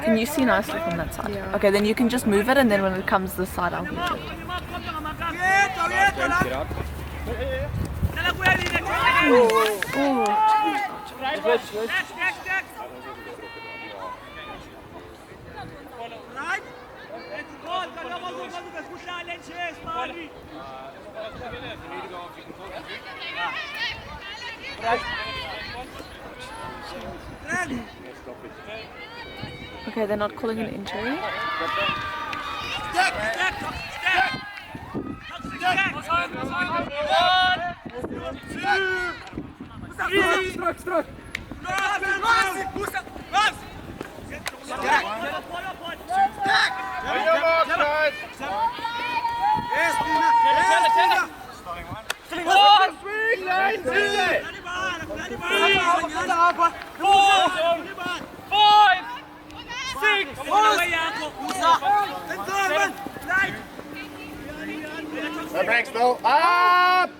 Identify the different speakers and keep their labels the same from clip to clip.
Speaker 1: Can you see nicely from that side? Yeah. Okay, then you can just move it, and then when it comes this side, I'll move it. Okay, they're not calling an injury.
Speaker 2: Breaks though. Up!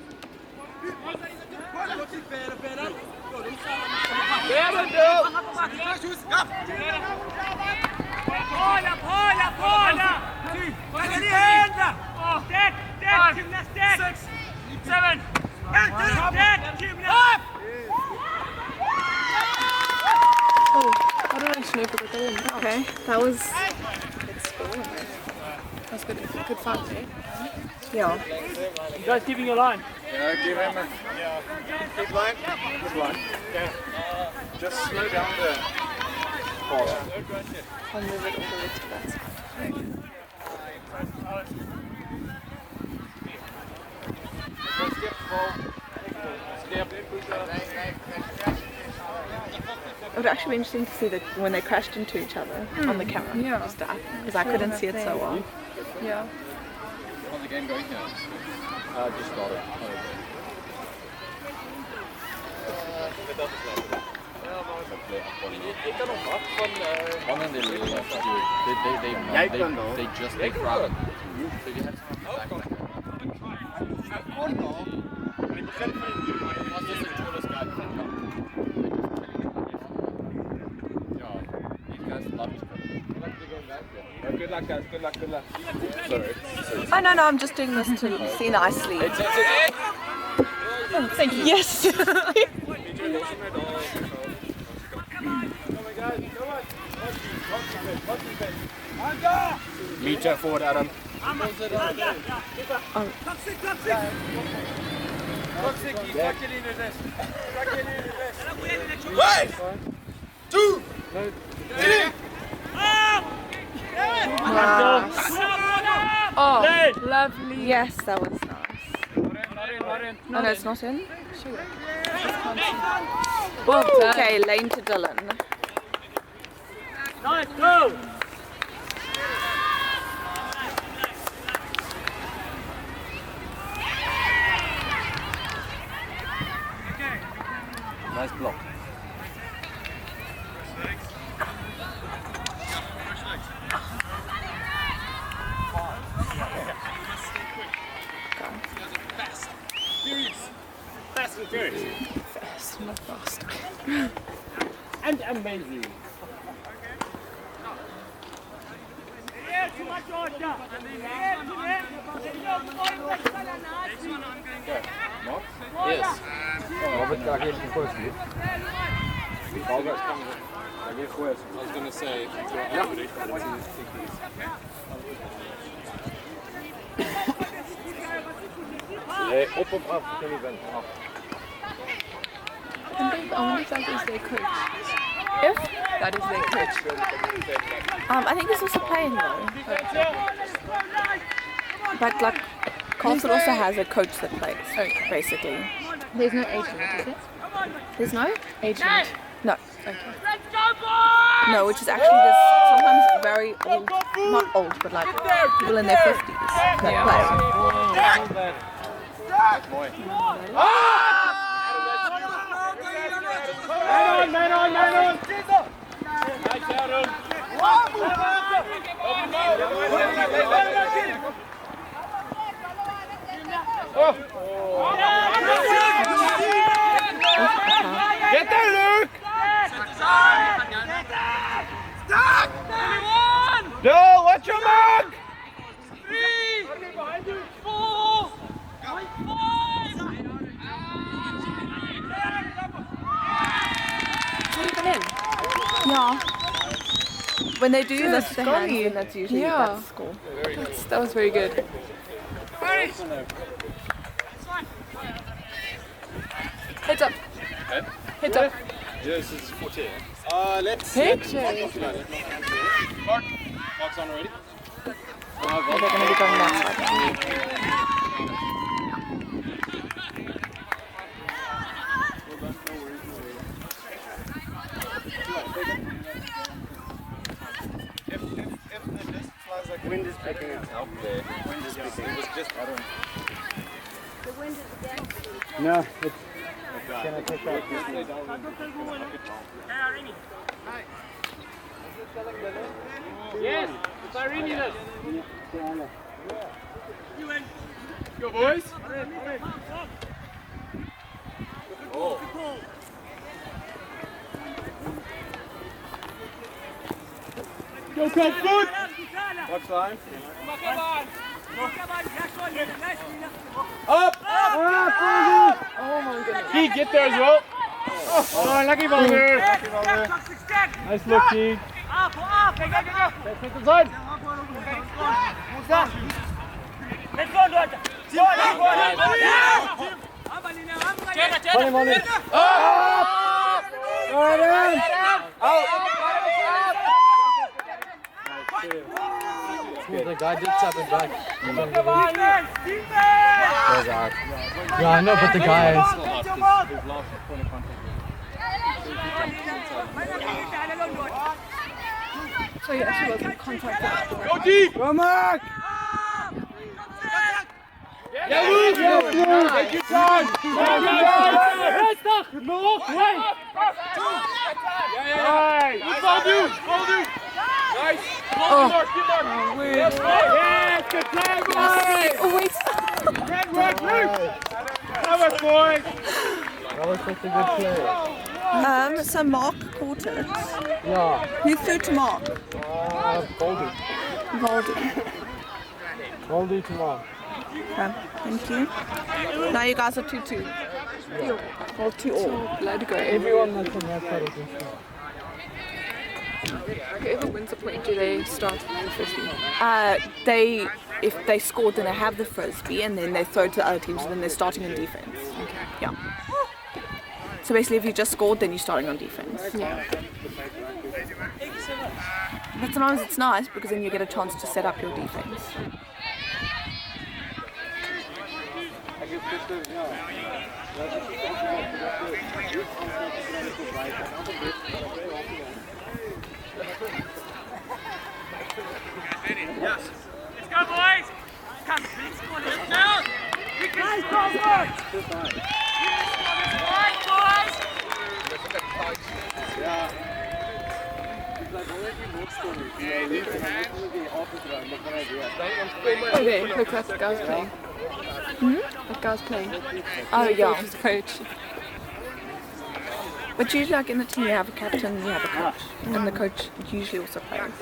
Speaker 1: Okay, that was good. Good fight, eh? Yeah.
Speaker 3: You guys keeping your line?
Speaker 2: Yeah, give him a... Keep line. Keep line. Yeah. Just slow down the ball.
Speaker 1: I'll move it all the way to that side. It would actually be interesting to see that when they crashed into each other on the camera.
Speaker 4: Yeah.
Speaker 1: Because I couldn't see it so well.
Speaker 4: Yeah.
Speaker 2: How's the game going here? Just started. They just they crowded. So you have Good luck, guys. Good luck. Good luck. Sorry.
Speaker 1: Oh no, I'm just doing this to see nicely.
Speaker 4: Oh, thank you.
Speaker 1: Yes.
Speaker 2: Meter forward, Adam. One, 2, 3.
Speaker 1: Oh, lovely. Yes, that was nice. Oh no, it's not in? Okay, lane to Dylan.
Speaker 3: Nice, go!
Speaker 2: Nice block.
Speaker 3: Fast and furious.
Speaker 1: Fast, not fast.
Speaker 3: And amazing.
Speaker 2: Yes. Robert got hit first. Robert's coming. I was going to say, op of af, kan niet bent. Af.
Speaker 4: I wonder if that is their coach.
Speaker 1: If?
Speaker 4: That is their coach.
Speaker 1: I think he's also playing though. But like, Kaalvoet also has a coach that plays, basically.
Speaker 4: There's no age limit, is it?
Speaker 1: There's no?
Speaker 4: Age limit.
Speaker 1: No.
Speaker 4: Okay.
Speaker 1: No, which is actually just sometimes very old, not old, but like people in their 50s that play.
Speaker 3: Man on! Nice,
Speaker 1: When they do this with their hands,
Speaker 4: scummy.
Speaker 1: then that's usually
Speaker 4: Yeah.
Speaker 1: that's score.
Speaker 4: That was very good. Heads up. Heads up.
Speaker 2: Yes, it's 40. Let's.
Speaker 4: Heads.
Speaker 2: Mark's on already.
Speaker 1: They're going to be going that side now.
Speaker 2: Wind is picking it up there. Wind is picking. It was just, I don't.
Speaker 3: No, it's gonna take that. Yes, it's Irene this. Go boys. Go Kaalvoet!
Speaker 2: Watch line.
Speaker 3: Up!
Speaker 4: Oh my goodness.
Speaker 3: Key, get there as well. Oh, lucky ball there. Nice look, Key. Let's hit the side. Put him on it. The guy did tap it back. Yeah, I know, but the guy is.
Speaker 4: So he actually wasn't contacted.
Speaker 3: Go deep! Go Mark! Yeah, move! Take your time! Take your time! Nog! Hey! Right! Hold you! Hold you! Nice! Good mark! Good mark! Yes, good play, boys!
Speaker 1: Oh, wait.
Speaker 3: Red work, Luke! Come on, boys! That was such a good play.
Speaker 1: So Mark caught it.
Speaker 3: Yeah.
Speaker 1: Who threw to Mark?
Speaker 3: Goldie.
Speaker 1: Voldy.
Speaker 3: Goldie to Mark.
Speaker 1: Okay, thank you. Now you guys are 2-2. Well, 2-all.
Speaker 4: Blood go.
Speaker 3: Everyone that's on that side of the field.
Speaker 4: Whoever wins a point, do they start the first team?
Speaker 1: If they scored, then they have the frisbee, and then they throw it to the other teams, and then they're starting in defense.
Speaker 4: Okay.
Speaker 1: Yeah. So basically, if you just scored, then you're starting on defense.
Speaker 4: Yeah.
Speaker 1: But sometimes it's nice because then you get a chance to set up your defense.
Speaker 3: Yes. Let's go, boys! Come, let's go, let's go! Nice, Kaalvoet!
Speaker 4: Okay, look, that's the guy's playing. That guy's playing.
Speaker 1: Oh yeah.
Speaker 4: He's the coach.
Speaker 1: But usually, like in the team, you have a captain, you have a coach, and the coach usually also plays.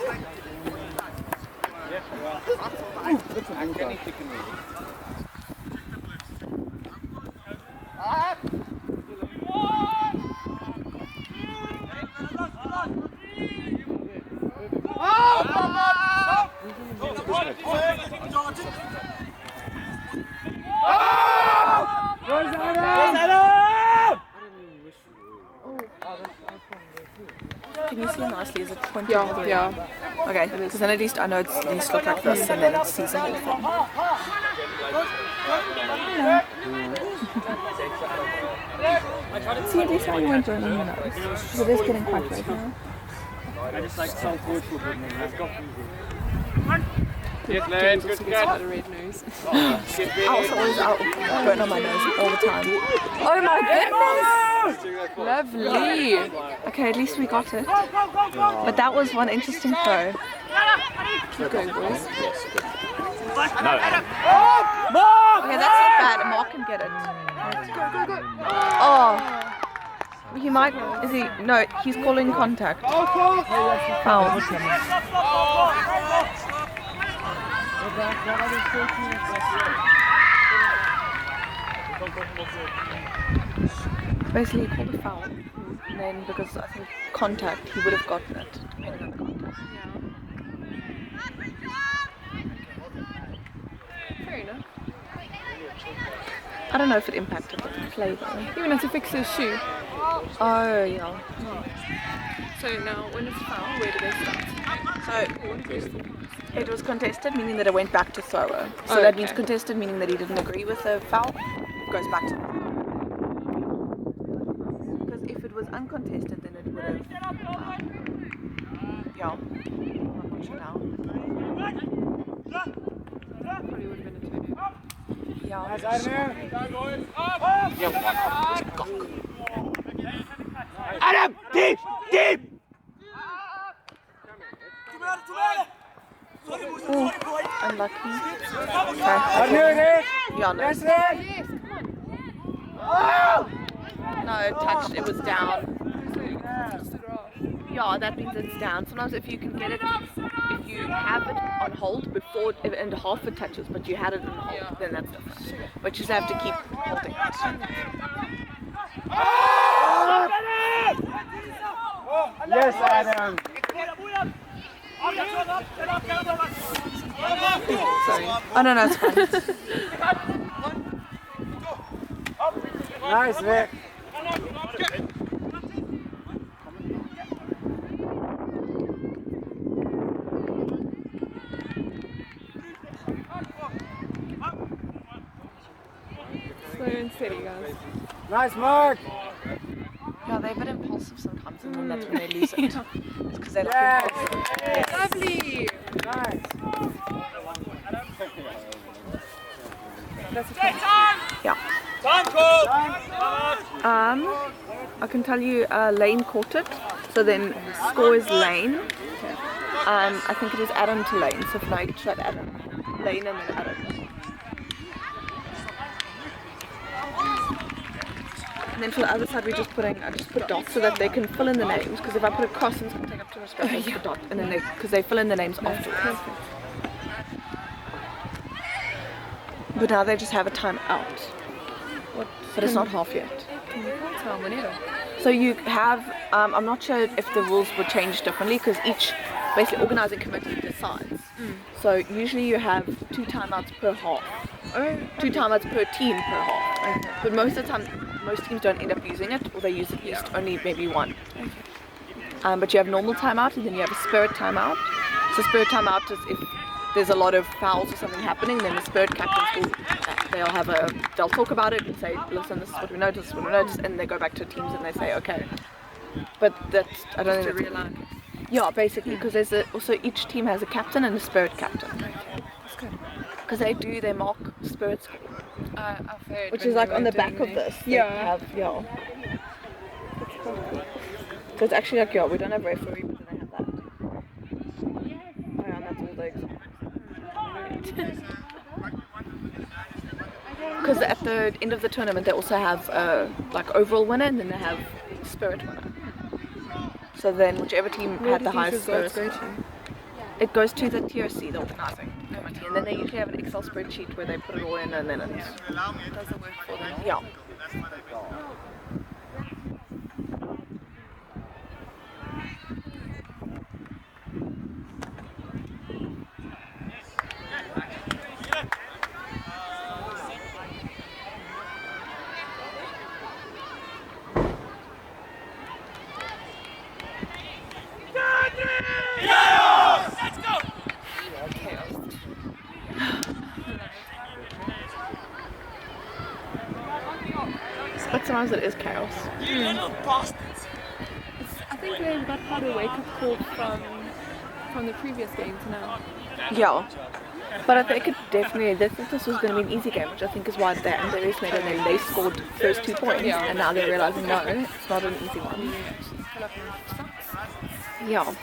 Speaker 1: Can you see nicely? Is it 20?
Speaker 4: Yeah, yeah.
Speaker 1: Okay, because then at least I know it needs to look like this, and then it sees the whole thing. See, at least I won't burn on your nose. Because it is getting quite red now.
Speaker 3: I just like some food for good. Let's go. Yes,
Speaker 4: James
Speaker 3: lads,
Speaker 4: also
Speaker 3: good
Speaker 4: gets
Speaker 3: catch.
Speaker 4: quite a red nose.
Speaker 1: I also always burn on my nose all the time. Oh my goodness!
Speaker 4: Lovely.
Speaker 1: Okay, at least we got it. But that was one interesting throw.
Speaker 4: Keep going, boys.
Speaker 1: Okay, that's not bad. Mark can get it. Oh. He might. Is he? No, he's calling contact. Foul. Basically, he called a foul. And then, because I think contact, he would have gotten it. Depending on the contact.
Speaker 4: Yeah.
Speaker 1: I don't know if it impacted the play though.
Speaker 4: Even had to fix his shoe.
Speaker 1: Oh yeah.
Speaker 4: So now, when it's foul, where do they start?
Speaker 1: So it was contested, meaning that it went back to thrower. So
Speaker 4: Oh,
Speaker 1: that means
Speaker 4: okay.
Speaker 1: contested, meaning that he didn't agree with the foul. It goes back to. Because if it was uncontested, then it would have. Yeah. I'm not sure now.
Speaker 4: Probably would have been a turnover.
Speaker 1: Yeah.
Speaker 3: Adam, deep, deep.
Speaker 1: Oh, unlucky.
Speaker 3: Arnold,
Speaker 1: Yeah, no.
Speaker 3: that's it.
Speaker 4: Yes, come on.
Speaker 1: No, it touched. It was down.
Speaker 4: So you can stood off.
Speaker 1: Yeah, that means it's down. Sometimes if you can get it, if you have it on hold before and half it touches, but you had it on hold,
Speaker 4: Yeah.
Speaker 1: then that's different. But you just have to keep holding it.
Speaker 3: Yes, Adam.
Speaker 1: Sorry. Oh no, it's fine.
Speaker 3: Nice, Vic.
Speaker 4: Slow and steady, guys.
Speaker 3: Nice, Mark.
Speaker 1: Yeah, they're a bit impulsive sometimes, and then that's when they lose it. It's because they're like
Speaker 3: Yes.
Speaker 1: impulsive.
Speaker 4: Lovely.
Speaker 3: Nice.
Speaker 4: That's a
Speaker 1: Yeah. I can tell you, Lane caught it. So then score is Lane. I think it was Adam to Lane. So for now you can shut Adam. Lane and then Adam. And then for the other side, I just put dots so that they can fill in the names. Because if I put a cross, it's going to take up too much space. I just put dot, and then because they fill in the names afterwards. But now they just have a time out. But it's not half yet.
Speaker 4: You can't tell whenever.
Speaker 1: So you have, I'm not sure if the rules would change differently because each basically organising committee decides. So usually you have 2 timeouts per half. 2 timeouts per team per half. But most of the time, most teams don't end up using it, or they use at least only maybe 1. But you have normal timeout, and then you have a spirit timeout. So spirit timeout is if there's a lot of fouls or something happening, then the spirit captains they'll talk about it and say, listen, this is what we noticed, and they go back to teams and they say, okay. But that's, I don't think that's yeah, basically, because also each team has a captain and a spirit captain.
Speaker 4: That's good.
Speaker 1: Because they mark spirit score.
Speaker 4: I've heard.
Speaker 1: Which
Speaker 4: when
Speaker 1: is like
Speaker 4: they
Speaker 1: on
Speaker 4: were
Speaker 1: the back
Speaker 4: doing
Speaker 1: of
Speaker 4: the-
Speaker 1: this.
Speaker 4: Yeah.
Speaker 1: So it's actually like, yeah, we don't have referee, but then they have that. Oh yeah, and that's all the examples. Because at the end of the tournament, they also have like overall winner, and then they have spirit winner. So then whichever team
Speaker 4: Where
Speaker 1: had
Speaker 4: do
Speaker 1: the
Speaker 4: you think
Speaker 1: highest
Speaker 4: this
Speaker 1: spirit
Speaker 4: goes
Speaker 1: score,
Speaker 4: to?
Speaker 1: it goes to the TRC, the organising committee, and then they usually have an Excel spreadsheet where they put it all in, and then it does the work for them. Yeah. But sometimes it is chaos.
Speaker 4: I think they've got quite a wake-up call from the previous games now.
Speaker 1: Yeah. But I think they thought this was going to be an easy game, which I think is why they underestimated, and then they scored the first 2 points,
Speaker 4: Yeah.
Speaker 1: and now they're realising, no, it's not an easy one. Yeah.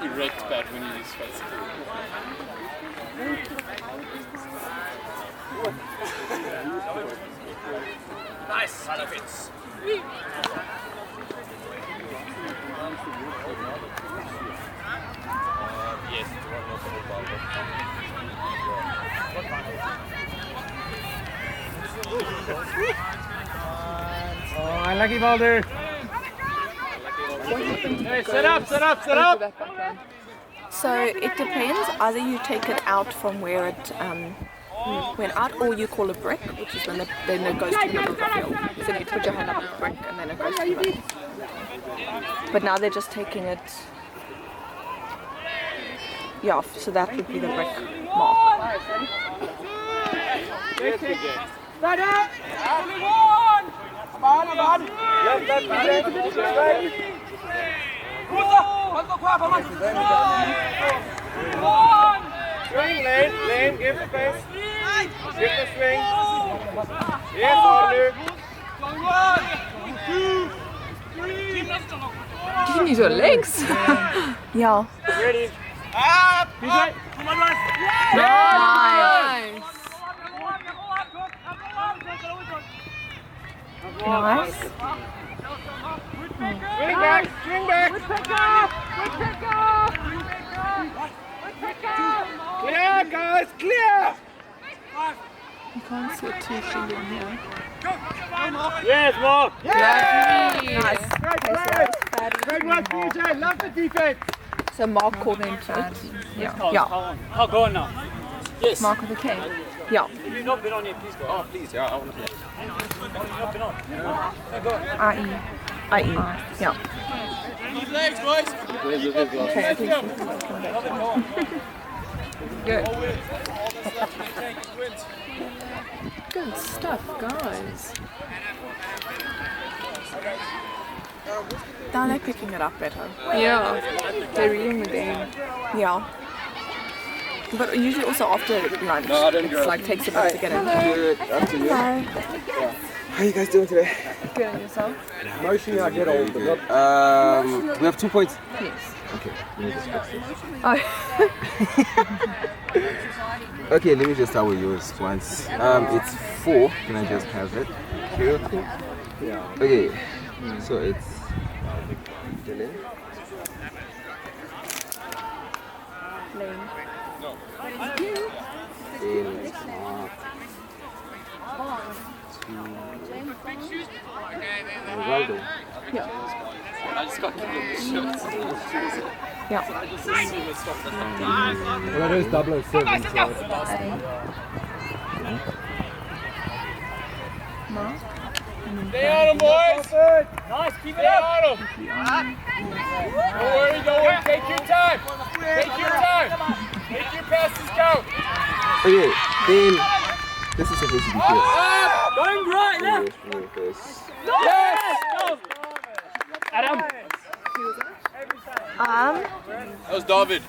Speaker 5: He wrecked bad when he used face.
Speaker 2: Nice, son of it.
Speaker 5: Yes, the one off the ball.
Speaker 3: Unlucky Baldur. Hey, set up, set up, set up.
Speaker 1: So it depends. Either you take it out from where it went out, or you call a brick, which is when then it goes to the middle of the field. So you put your hand up the brick and then it goes to the middle. But now they're just taking it. Yeah, so that would be the brick mark.
Speaker 3: Stand up! Come on! Swing, lane, give the pace. Give the swing. Yes, order.
Speaker 4: You can use your legs.
Speaker 1: Yeah.
Speaker 3: Ready. Up! Nice!
Speaker 1: Nice.
Speaker 3: Swing back! Swing back! Clear, guys! Clear!
Speaker 4: You can't see it too clearly in here.
Speaker 3: Yes, Mark!
Speaker 1: Nice.
Speaker 3: Great work, DJ! Love the defense!
Speaker 1: So Mark called into it.
Speaker 4: Yeah.
Speaker 1: Yeah.
Speaker 3: I'll go on now. Yes.
Speaker 4: Mark with a K.
Speaker 1: Yeah.
Speaker 3: If you've not been on yet, please go. Oh, please, yeah, I want to play. Not been on. Go on.
Speaker 1: I.E. Yeah.
Speaker 3: Good legs, boys!
Speaker 4: Good. Good stuff, guys.
Speaker 1: Now they're picking it up better.
Speaker 4: Yeah. They're reading the game.
Speaker 1: Yeah. But usually also after lunch, it's like takes a bit to get in.
Speaker 6: Good afternoon. How you guys doing today?
Speaker 4: Good on yourself.
Speaker 6: Mostly I get old, but not... we have 2 points.
Speaker 4: Yes.
Speaker 6: Okay, let me just fix this.
Speaker 1: Oh.
Speaker 6: Okay, let me just start with yours once. It's 4. Can I just have it? Here. Yeah. Okay, so it's Dylan. Then it's Mark. Ronaldo.
Speaker 5: I just got given the shirts.
Speaker 1: Yeah.
Speaker 3: Well, that is 007, so...
Speaker 1: Mark.
Speaker 3: Stay on him, boys! Nice, keep it up! Don't worry, take your time! Take your time! Make your passes count!
Speaker 6: Okay, then this is supposed to be good.
Speaker 3: Going right left! Yes! Adam!
Speaker 5: That was David.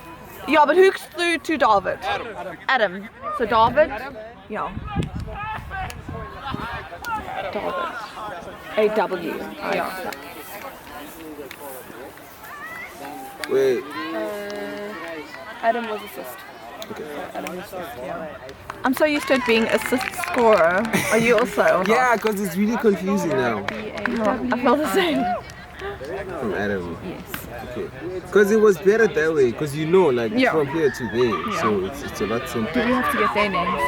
Speaker 1: Yeah, but who threw to David? Adam. So David? Yeah. David. A-W. Yeah.
Speaker 6: Wait.
Speaker 1: Adam was assist. I'm so used to it being assist scorer. Are you also? Or not?
Speaker 6: Yeah, because it's really confusing now.
Speaker 1: I feel the same.
Speaker 6: From Adam. Yes. Okay. Because it was better that way, because you know, like from here to there, so it's a lot simpler.
Speaker 4: Do we have to get their names?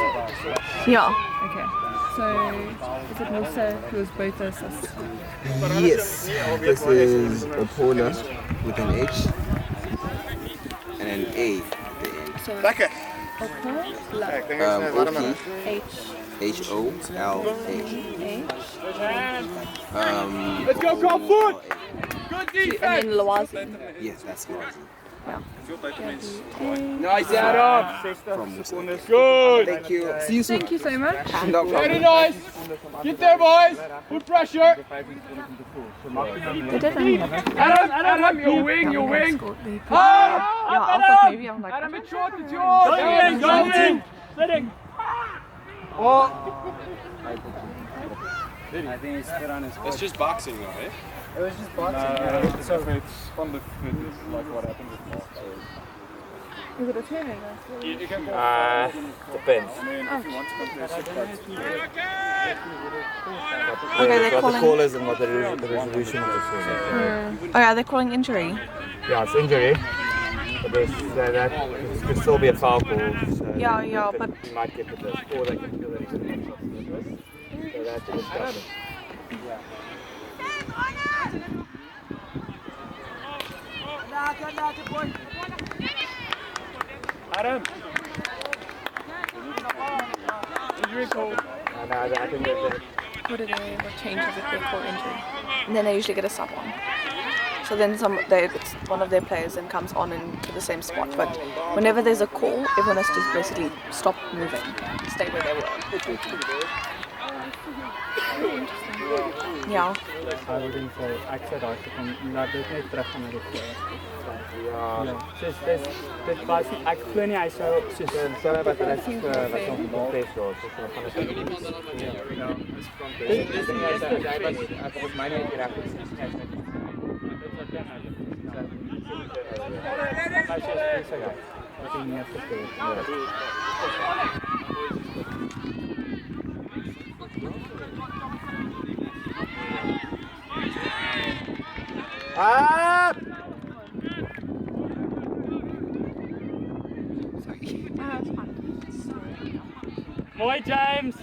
Speaker 1: Yeah.
Speaker 4: Okay. So, is it Musa who was both assists?
Speaker 6: Yes. This is Opola with an H and an A at the end.
Speaker 2: Lekker.
Speaker 6: H-O-L-A.
Speaker 3: Let's go, Kaalvoet! Good
Speaker 1: And
Speaker 3: defense!
Speaker 1: then Lawazi.
Speaker 6: Yes, that's Lawazi.
Speaker 3: Nice, Adam!
Speaker 6: From Musa.
Speaker 3: Good!
Speaker 6: Thank you. See you soon.
Speaker 4: Thank you so much.
Speaker 6: No
Speaker 3: Very
Speaker 6: problem.
Speaker 3: nice! Get there, boys! Put pressure!
Speaker 1: They definitely have it.
Speaker 3: Adam, your wing!
Speaker 1: Yeah, I thought maybe I'm like,
Speaker 3: Adam, it's short, it's yours! Go in! Sitting!
Speaker 5: It's just boxing though, eh?
Speaker 2: So it's on the fitness, like what happened with Mark.
Speaker 4: Is it a turnover?
Speaker 3: Depends.
Speaker 2: I mean, if you want to compare that's
Speaker 1: okay, they're
Speaker 7: What the
Speaker 1: calling.
Speaker 7: call is and what the resolution of the call is.
Speaker 1: Oh yeah, they're calling injury.
Speaker 7: Yeah, it's injury. But that could still be a foul call. So
Speaker 1: Yeah, but
Speaker 7: you might get the list, or they can feel that extra shot. So that's a discussion.
Speaker 3: Adam. Injury call.
Speaker 7: No, I think that's it.
Speaker 1: What changes if they call injury? And then they usually get a sub on. So then it's one of their players then comes on into the same spot. But whenever there's a call, everyone has to just basically stop moving, stay where they were. Ja.
Speaker 3: I wouldn't say ek sê daar kom laat dit net terug gaan na die voor. Ja. Dit was ek glo nie hy sou soos
Speaker 7: Sorry wat hulle wat ons betref so van die ek was myne het reg gesien. Up!
Speaker 3: Mooi James!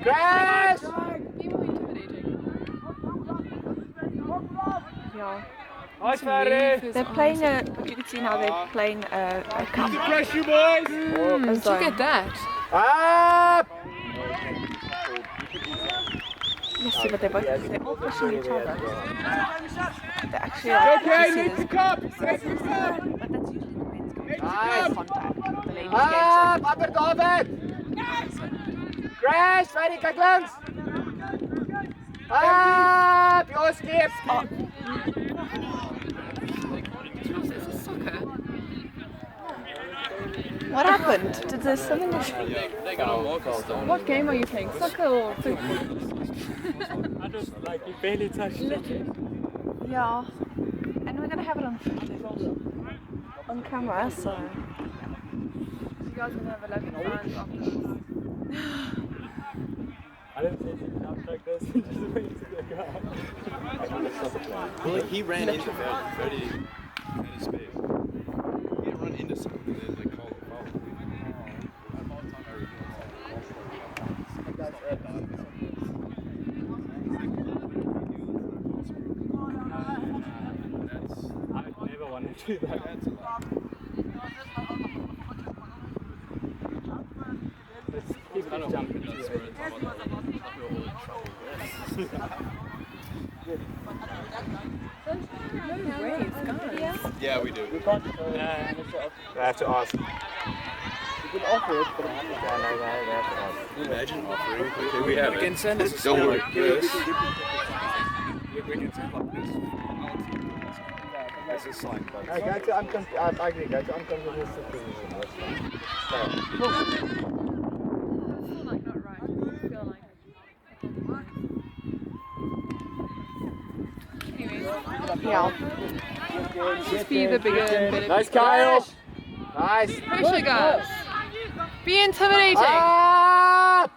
Speaker 7: Crash!
Speaker 1: Yeah.
Speaker 3: Nice Ferry!
Speaker 1: They're playing but you can see now they're playing a cup.
Speaker 3: Press you boys!
Speaker 4: Look at that.
Speaker 7: Up!
Speaker 1: You see what they're all pushing each other. They're actually like,
Speaker 3: Okay,
Speaker 1: you see
Speaker 3: need to
Speaker 1: this-
Speaker 3: cup!
Speaker 1: but that's usually the men's game.
Speaker 7: Nice.
Speaker 1: Contact. The ladies'
Speaker 7: Up! Upper David! Crash! Ferry, kyk langs! Up! Your skip!
Speaker 1: What happened? Did there something?
Speaker 5: They got on walk stuff.
Speaker 4: What game are you playing? Soccer or football?
Speaker 3: I just like you barely touched it.
Speaker 1: Yeah. And we're gonna have it on camera, so you guys are gonna have a lovely time after this.
Speaker 3: I didn't think you could jump like this and just wait to the guy.
Speaker 5: He ran into Freddie in his space. He didn't run into someone and then like called the foul.
Speaker 3: I never wanted to do that. Let's keep it jumping to it.
Speaker 5: Yeah, we do.
Speaker 7: I have to ask. You can offer it, but I have to ask.
Speaker 5: Imagine offering. Okay, we have.
Speaker 2: We can send us a
Speaker 5: Don't
Speaker 2: slide
Speaker 5: worry.
Speaker 2: like this. We can send like this. That's a sign, but
Speaker 7: I got to I agree, got to uncomfortable situation. That's fine.
Speaker 4: Still like not right. I feel like it.
Speaker 1: Yeah.
Speaker 4: Just be the bigger and better.
Speaker 7: Nice, Kyle! Nice!
Speaker 4: Pressure, guys. Be intimidating.
Speaker 7: Ah!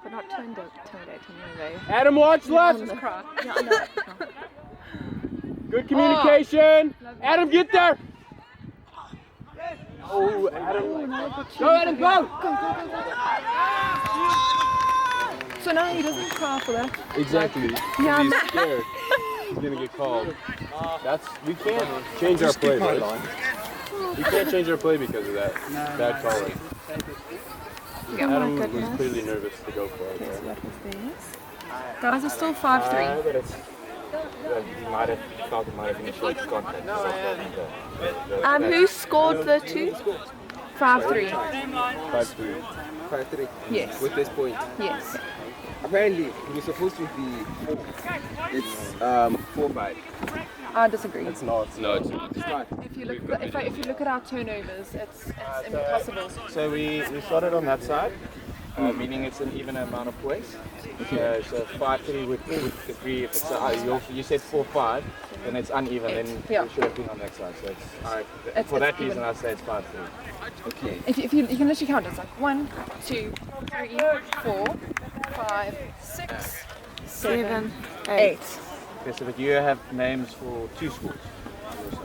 Speaker 1: But not too intimidating anyway.
Speaker 7: Adam, watch left!
Speaker 4: Just cry.
Speaker 1: Yeah, I know.
Speaker 7: Good communication! Adam, get there! Oh, Adam. Go, Adam, go!
Speaker 1: So now he doesn't cry for that.
Speaker 5: Exactly.
Speaker 1: Yeah,
Speaker 5: He's scared. He's gonna get called. We can't change our play. Right? We can't change our play because of that bad calling.
Speaker 1: yeah, my
Speaker 5: Adam was
Speaker 1: goodness.
Speaker 5: clearly nervous to go for it.
Speaker 1: So
Speaker 5: There.
Speaker 1: that was theirs.
Speaker 4: Guys are still 5-3.
Speaker 7: But it's... He might have thought it might have been a short contact.
Speaker 1: Who scored the two?
Speaker 4: 5-3.
Speaker 5: 5-3.
Speaker 6: 5-3.
Speaker 1: Yes.
Speaker 6: With this point.
Speaker 1: Yes.
Speaker 6: Apparently, it was supposed to be 4. It's 4-5.
Speaker 1: I disagree.
Speaker 6: It's not.
Speaker 5: No, it's not.
Speaker 6: It's not.
Speaker 4: If you look, if you look at our turnovers, it's impossible.
Speaker 7: So we started on that side, meaning it's an even amount of points. So 5-3 would agree if it's you said 4-5, then it's uneven. Then
Speaker 1: Yeah.
Speaker 7: we should have been on that side. So
Speaker 1: It's
Speaker 7: for that
Speaker 1: even.
Speaker 7: reason, I say it's 5-3.
Speaker 6: Okay.
Speaker 4: If you can literally count, it's like 1, 2, 3, 4, 5, 6,
Speaker 1: 7, 8.
Speaker 7: Okay, so but you have names for 2 schools.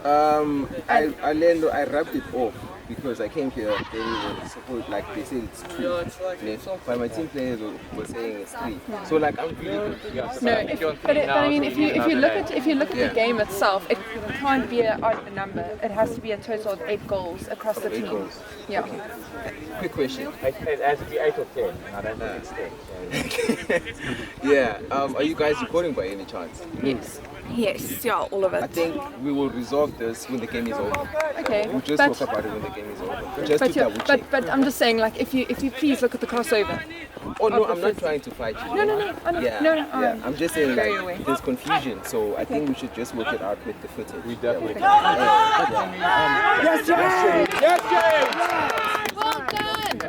Speaker 6: I rubbed it off. because I came here, they were supposed, like they said it's 2. But my team players were saying it's 3. So like I'm really confused.
Speaker 4: No, but I mean, if you look at the game itself, it can't be an odd number. It has to be a total of 8 goals across the
Speaker 6: 8
Speaker 4: team.
Speaker 6: goals.
Speaker 4: Yeah.
Speaker 6: Quick question.
Speaker 7: It has to be 8 or 10. I don't think it's 10. So.
Speaker 6: Yeah. Are you guys recording by any chance?
Speaker 4: Yes.
Speaker 1: Yes, yeah, all of
Speaker 6: I
Speaker 1: it.
Speaker 6: think we will resolve this when the game is over.
Speaker 4: Okay.
Speaker 6: We'll just talk about it when the game is over. Just to double check.
Speaker 4: But I'm just saying, like, if you please look at the crossover.
Speaker 6: Oh no, I'm not trying to fight you.
Speaker 4: No.
Speaker 6: Yeah, I'm just saying
Speaker 4: very
Speaker 6: like
Speaker 4: aware.
Speaker 6: there's confusion, so I think we should just work it out with the footage.
Speaker 5: We definitely
Speaker 4: Yes, James!
Speaker 7: Yes, James!
Speaker 4: Well done!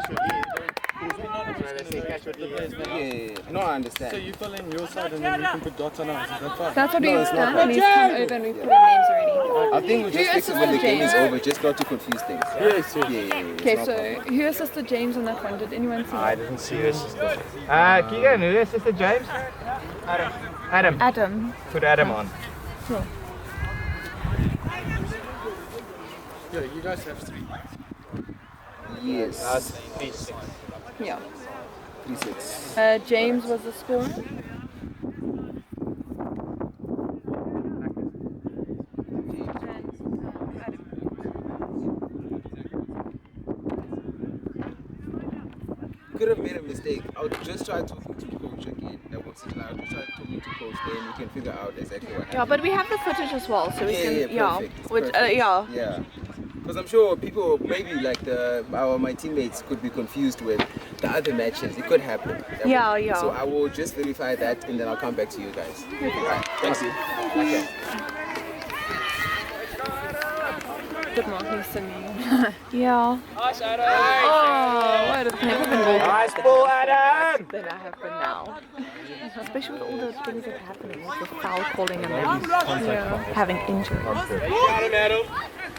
Speaker 6: Yeah, no, I understand.
Speaker 3: So you fill in your side and then we can put dots on ours. Is that fine?
Speaker 4: That's what
Speaker 6: No,
Speaker 4: we've
Speaker 6: it's not
Speaker 4: done,
Speaker 6: right.
Speaker 4: and he's come over and we've put in names already.
Speaker 6: I think we just
Speaker 4: Who
Speaker 6: fix it when the
Speaker 4: assisted
Speaker 6: game is
Speaker 4: James?
Speaker 6: over, just not to confuse things.
Speaker 3: Yes, yes.
Speaker 6: Yeah.
Speaker 4: Okay,
Speaker 6: it's no
Speaker 4: so
Speaker 6: problem.
Speaker 4: who assisted James on that one? Did anyone see
Speaker 7: I
Speaker 4: that?
Speaker 7: didn't see this. Keegan, who assisted James? Adam.
Speaker 1: Adam.
Speaker 7: Put Adam on.
Speaker 3: Yeah, you guys have 3.
Speaker 6: Yes.
Speaker 7: That's 3-6.
Speaker 4: Yeah.
Speaker 6: 3-6.
Speaker 4: James was the scorer.
Speaker 6: Could have made a mistake. I'll just try talking to coach again. That was it. I'll just try talking to coach, then we can figure out exactly what happened.
Speaker 1: Yeah, but we have the footage as well, so we can,
Speaker 6: perfect.
Speaker 1: which,
Speaker 6: Perfect.
Speaker 1: yeah.
Speaker 6: Yeah. Because I'm sure people, maybe like my teammates could be confused with the other matches. It could happen.
Speaker 1: Yeah, yeah.
Speaker 6: So I will just verify that and then I'll come back to you guys. Right. Thanks. Okay.
Speaker 4: Good morning, Cindy.
Speaker 1: Yeah.
Speaker 4: Oh, what a never been more
Speaker 7: Nice ball, Adam!
Speaker 4: than I have been now.
Speaker 1: Especially with all the things that are happening, like the foul calling and then having injuries.
Speaker 7: Adam!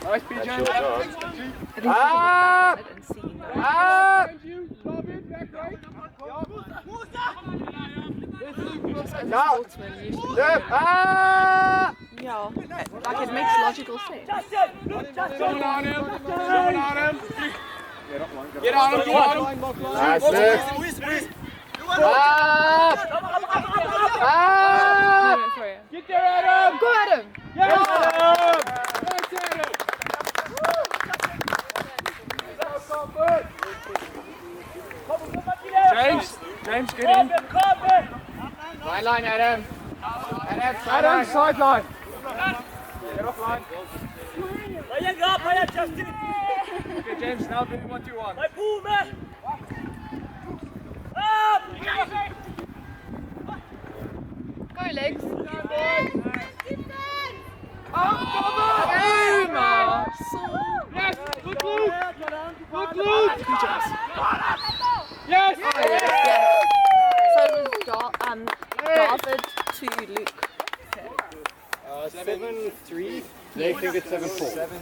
Speaker 3: Nice PJ.
Speaker 7: That's your job.
Speaker 1: At least you can look at it and see, you know.
Speaker 7: Up!
Speaker 4: As a
Speaker 7: No.
Speaker 4: sportsman, you should
Speaker 7: Up! Up!
Speaker 1: Yeah, like it makes logical sense.
Speaker 7: Get on him! Nice, Nick. Up! Up!
Speaker 4: sorry.
Speaker 7: Get there, Adam!
Speaker 4: Go Adam!
Speaker 7: Yes, Adam!
Speaker 3: James, get in.
Speaker 7: Sideline, Adam. Adam, sideline. Get off line.
Speaker 3: Okay, James, now do what you want.
Speaker 4: Go legs!
Speaker 7: Yes, look loose. Look loose. Yes.
Speaker 1: So it was David to Luke.
Speaker 7: 7-3. They think it's 7-4.
Speaker 1: David.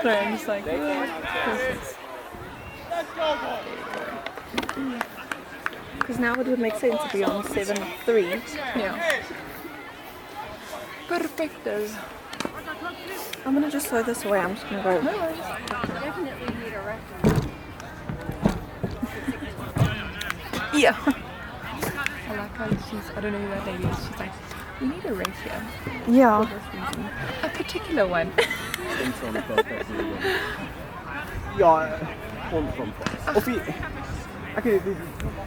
Speaker 4: Sorry, I'm just like,
Speaker 1: Because now it would make sense to be on 7-3.
Speaker 4: yeah. Perfecto.
Speaker 1: I'm gonna just throw this away. I'm just gonna go. Yeah.
Speaker 4: I like how I don't know who that lady is, she's like, we need a ratio.
Speaker 1: Yeah.
Speaker 4: A particular one.
Speaker 3: Ja, of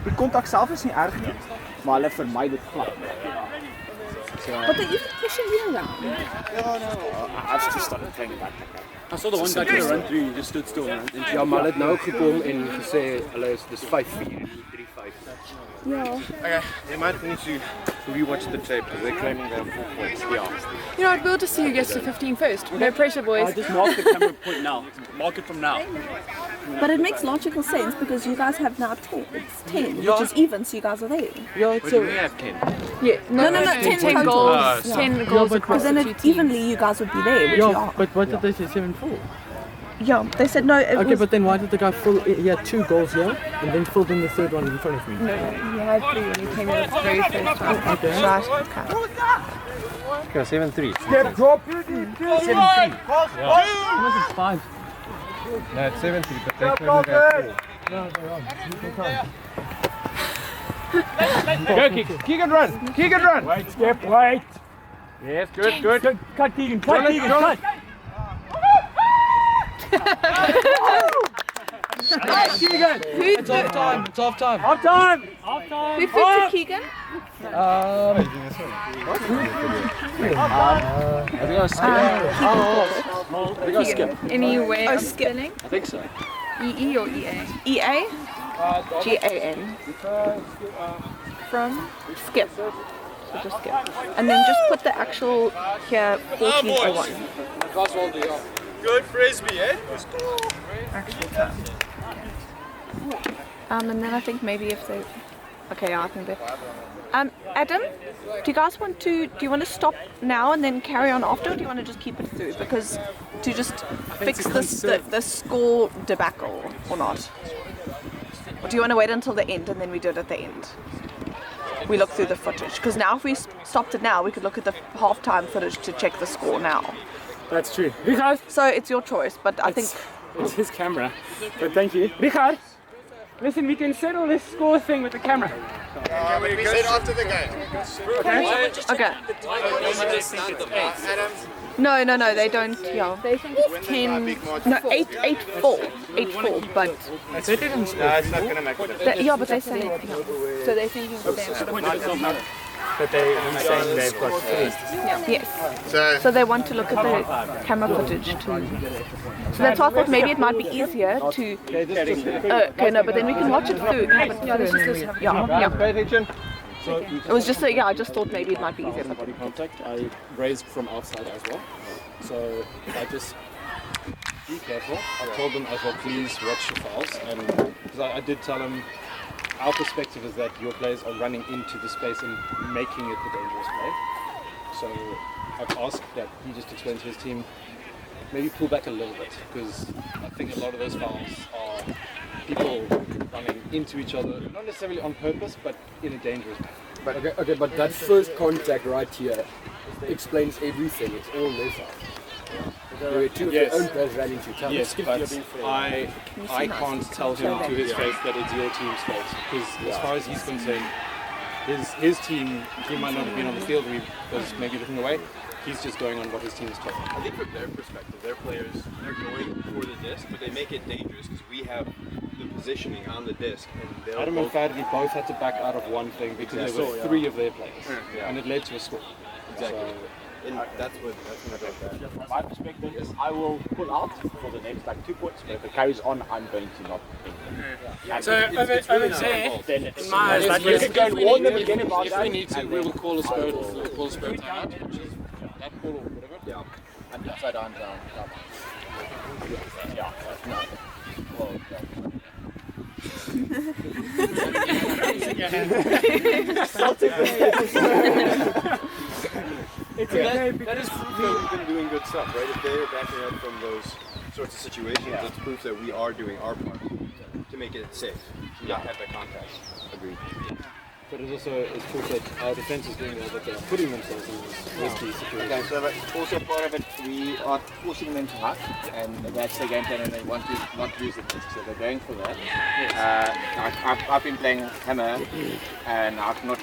Speaker 3: die kontak self is nie erg nie, maar hulle vermy dit glad.
Speaker 1: But they even pushing you around.
Speaker 3: I've just started playing back. I saw the one guy get a run through, he just stood still and ran.
Speaker 5: Ja, maar hulle het nou gekom en gesê hulle is dis 5-4 en nie 3-5.
Speaker 1: Yeah.
Speaker 7: Okay, they might need to rewatch the tape because they're claiming they have 4 points. Yeah.
Speaker 4: You know what, we'll just see who gets to 15 first. No pressure, boys.
Speaker 3: Just mark the camera point now. Mark it from now.
Speaker 1: But it makes logical sense because you guys have now 10. It's 10, which is even, so you guys are there.
Speaker 3: Ja,
Speaker 7: But we have 10.
Speaker 4: Yeah,
Speaker 1: No, 10
Speaker 4: 10
Speaker 1: total.
Speaker 4: goals.
Speaker 1: Yeah.
Speaker 4: 10 goals across
Speaker 1: Because then
Speaker 4: the
Speaker 1: it,
Speaker 4: two teams.
Speaker 1: evenly you guys would be there, which you are.
Speaker 8: but what did they say, 7-4?
Speaker 1: Yeah, they said no, it
Speaker 8: Okay,
Speaker 1: was...
Speaker 8: but then why did the guy fill, he had 2 goals here, and then filled in the third one in front of me?
Speaker 4: No, he had 3 when he came in the very first one.
Speaker 8: Okay.
Speaker 1: Right, okay.
Speaker 5: Okay, 7-3.
Speaker 3: Step drop. 7-3.
Speaker 5: Unless it's 5. No, it's 7-3, but they told me that 4.
Speaker 7: Go, Keegan, run. Keegan, run.
Speaker 3: Wait, Step, wait.
Speaker 7: Yes, good.
Speaker 3: Cut, Keegan, cut. Nice, Keegan.
Speaker 8: It's half time. It's half time.
Speaker 3: Half time.
Speaker 1: Who threw to Keegan?
Speaker 5: I think I was skipping. I think I was skipping.
Speaker 4: Any way
Speaker 1: Oh,
Speaker 4: of
Speaker 1: skip.
Speaker 4: spelling?
Speaker 5: I think so.
Speaker 4: EE or EA?
Speaker 1: EA? GAN.
Speaker 4: From?
Speaker 1: Skip. So just skip. And then just put the actual here 1401.
Speaker 2: Good frisbee, eh?
Speaker 1: Actual time. And then I think maybe if they. Okay, yeah, I think they. Adam, do you guys want to? Do you want to stop now and then carry on after, or do you want to just keep it through? Because to just fix the score debacle or not? Or do you want to wait until the end and then we do it at the end? We look through the footage because now if we stopped it now, we could look at the halftime footage to check the score now.
Speaker 3: That's true. Richard,
Speaker 1: So it's your choice, but I think.
Speaker 3: it's his camera. But thank you. Richard, listen, we can settle this score thing with the camera.
Speaker 2: We said after the game.
Speaker 1: Okay. No, they don't. Yeah. They think it's 10. No, 8-4, 8-4. But
Speaker 2: No, it's not going to make a difference.
Speaker 1: yeah, but they say. Yeah. So they think it's
Speaker 3: But he's saying they've got 3.
Speaker 1: yes. So they want to look at the camera footage too. So that's why I thought maybe it might be easier to. Okay, no, but then we can watch it through. Yeah.
Speaker 5: Pay attention.
Speaker 1: It was just I just thought maybe it might be easier.
Speaker 9: Body contact I raised from outside as well. So I just be careful. I told them as well, please watch your fouls, and because I did tell them our perspective is that your players are running into the space and making it a dangerous play. So I've asked that he just explains to his team, maybe pull back a little bit, because I think a lot of those fouls are people running into each other, not necessarily on purpose, but in a dangerous way.
Speaker 5: But okay, but that first contact right here explains everything. It's all their fault. There were two of their own players ran into each other.
Speaker 9: Yes, but I can't tell him to his face that it's your team's fault, because as far as he's concerned, his team, he might not have been on the field, he was maybe looking away. He's just going on what his team's told him.
Speaker 10: I think from their perspective, their players, they're going for the disc, but they make it dangerous because we have the positioning on the disc. And
Speaker 9: Adam and Fadley both had to back out of one thing because there were 3 of their players, and it led to a score.
Speaker 10: exactly. And that's what bad.
Speaker 11: From my perspective, is I will pull out for the next 2 points, but if it carries on, I'm going to not think.
Speaker 3: So over there,
Speaker 11: Then it's
Speaker 3: in my eyes, like,
Speaker 11: you can go and warn them again about
Speaker 9: If
Speaker 11: that.
Speaker 9: we need to, we will call a spade. We'll call a spade time, which is that call or whatever.
Speaker 11: Yeah. And upside down. Yeah, that's not. Well,
Speaker 3: it's okay.
Speaker 10: That is proof that we've been doing good stuff, right? If they're backing up from those sorts of situations, it's proof that we are doing our part to make it safe, to not have that contact.
Speaker 9: Agreed. But it's also proof that our defense is doing well, that they are putting themselves in this risky situation.
Speaker 11: Okay, so also part of it, we are forcing them to hack, and that's the game plan, and they want to not use the disc, so they're going for that. I've been playing Hammer, and I've not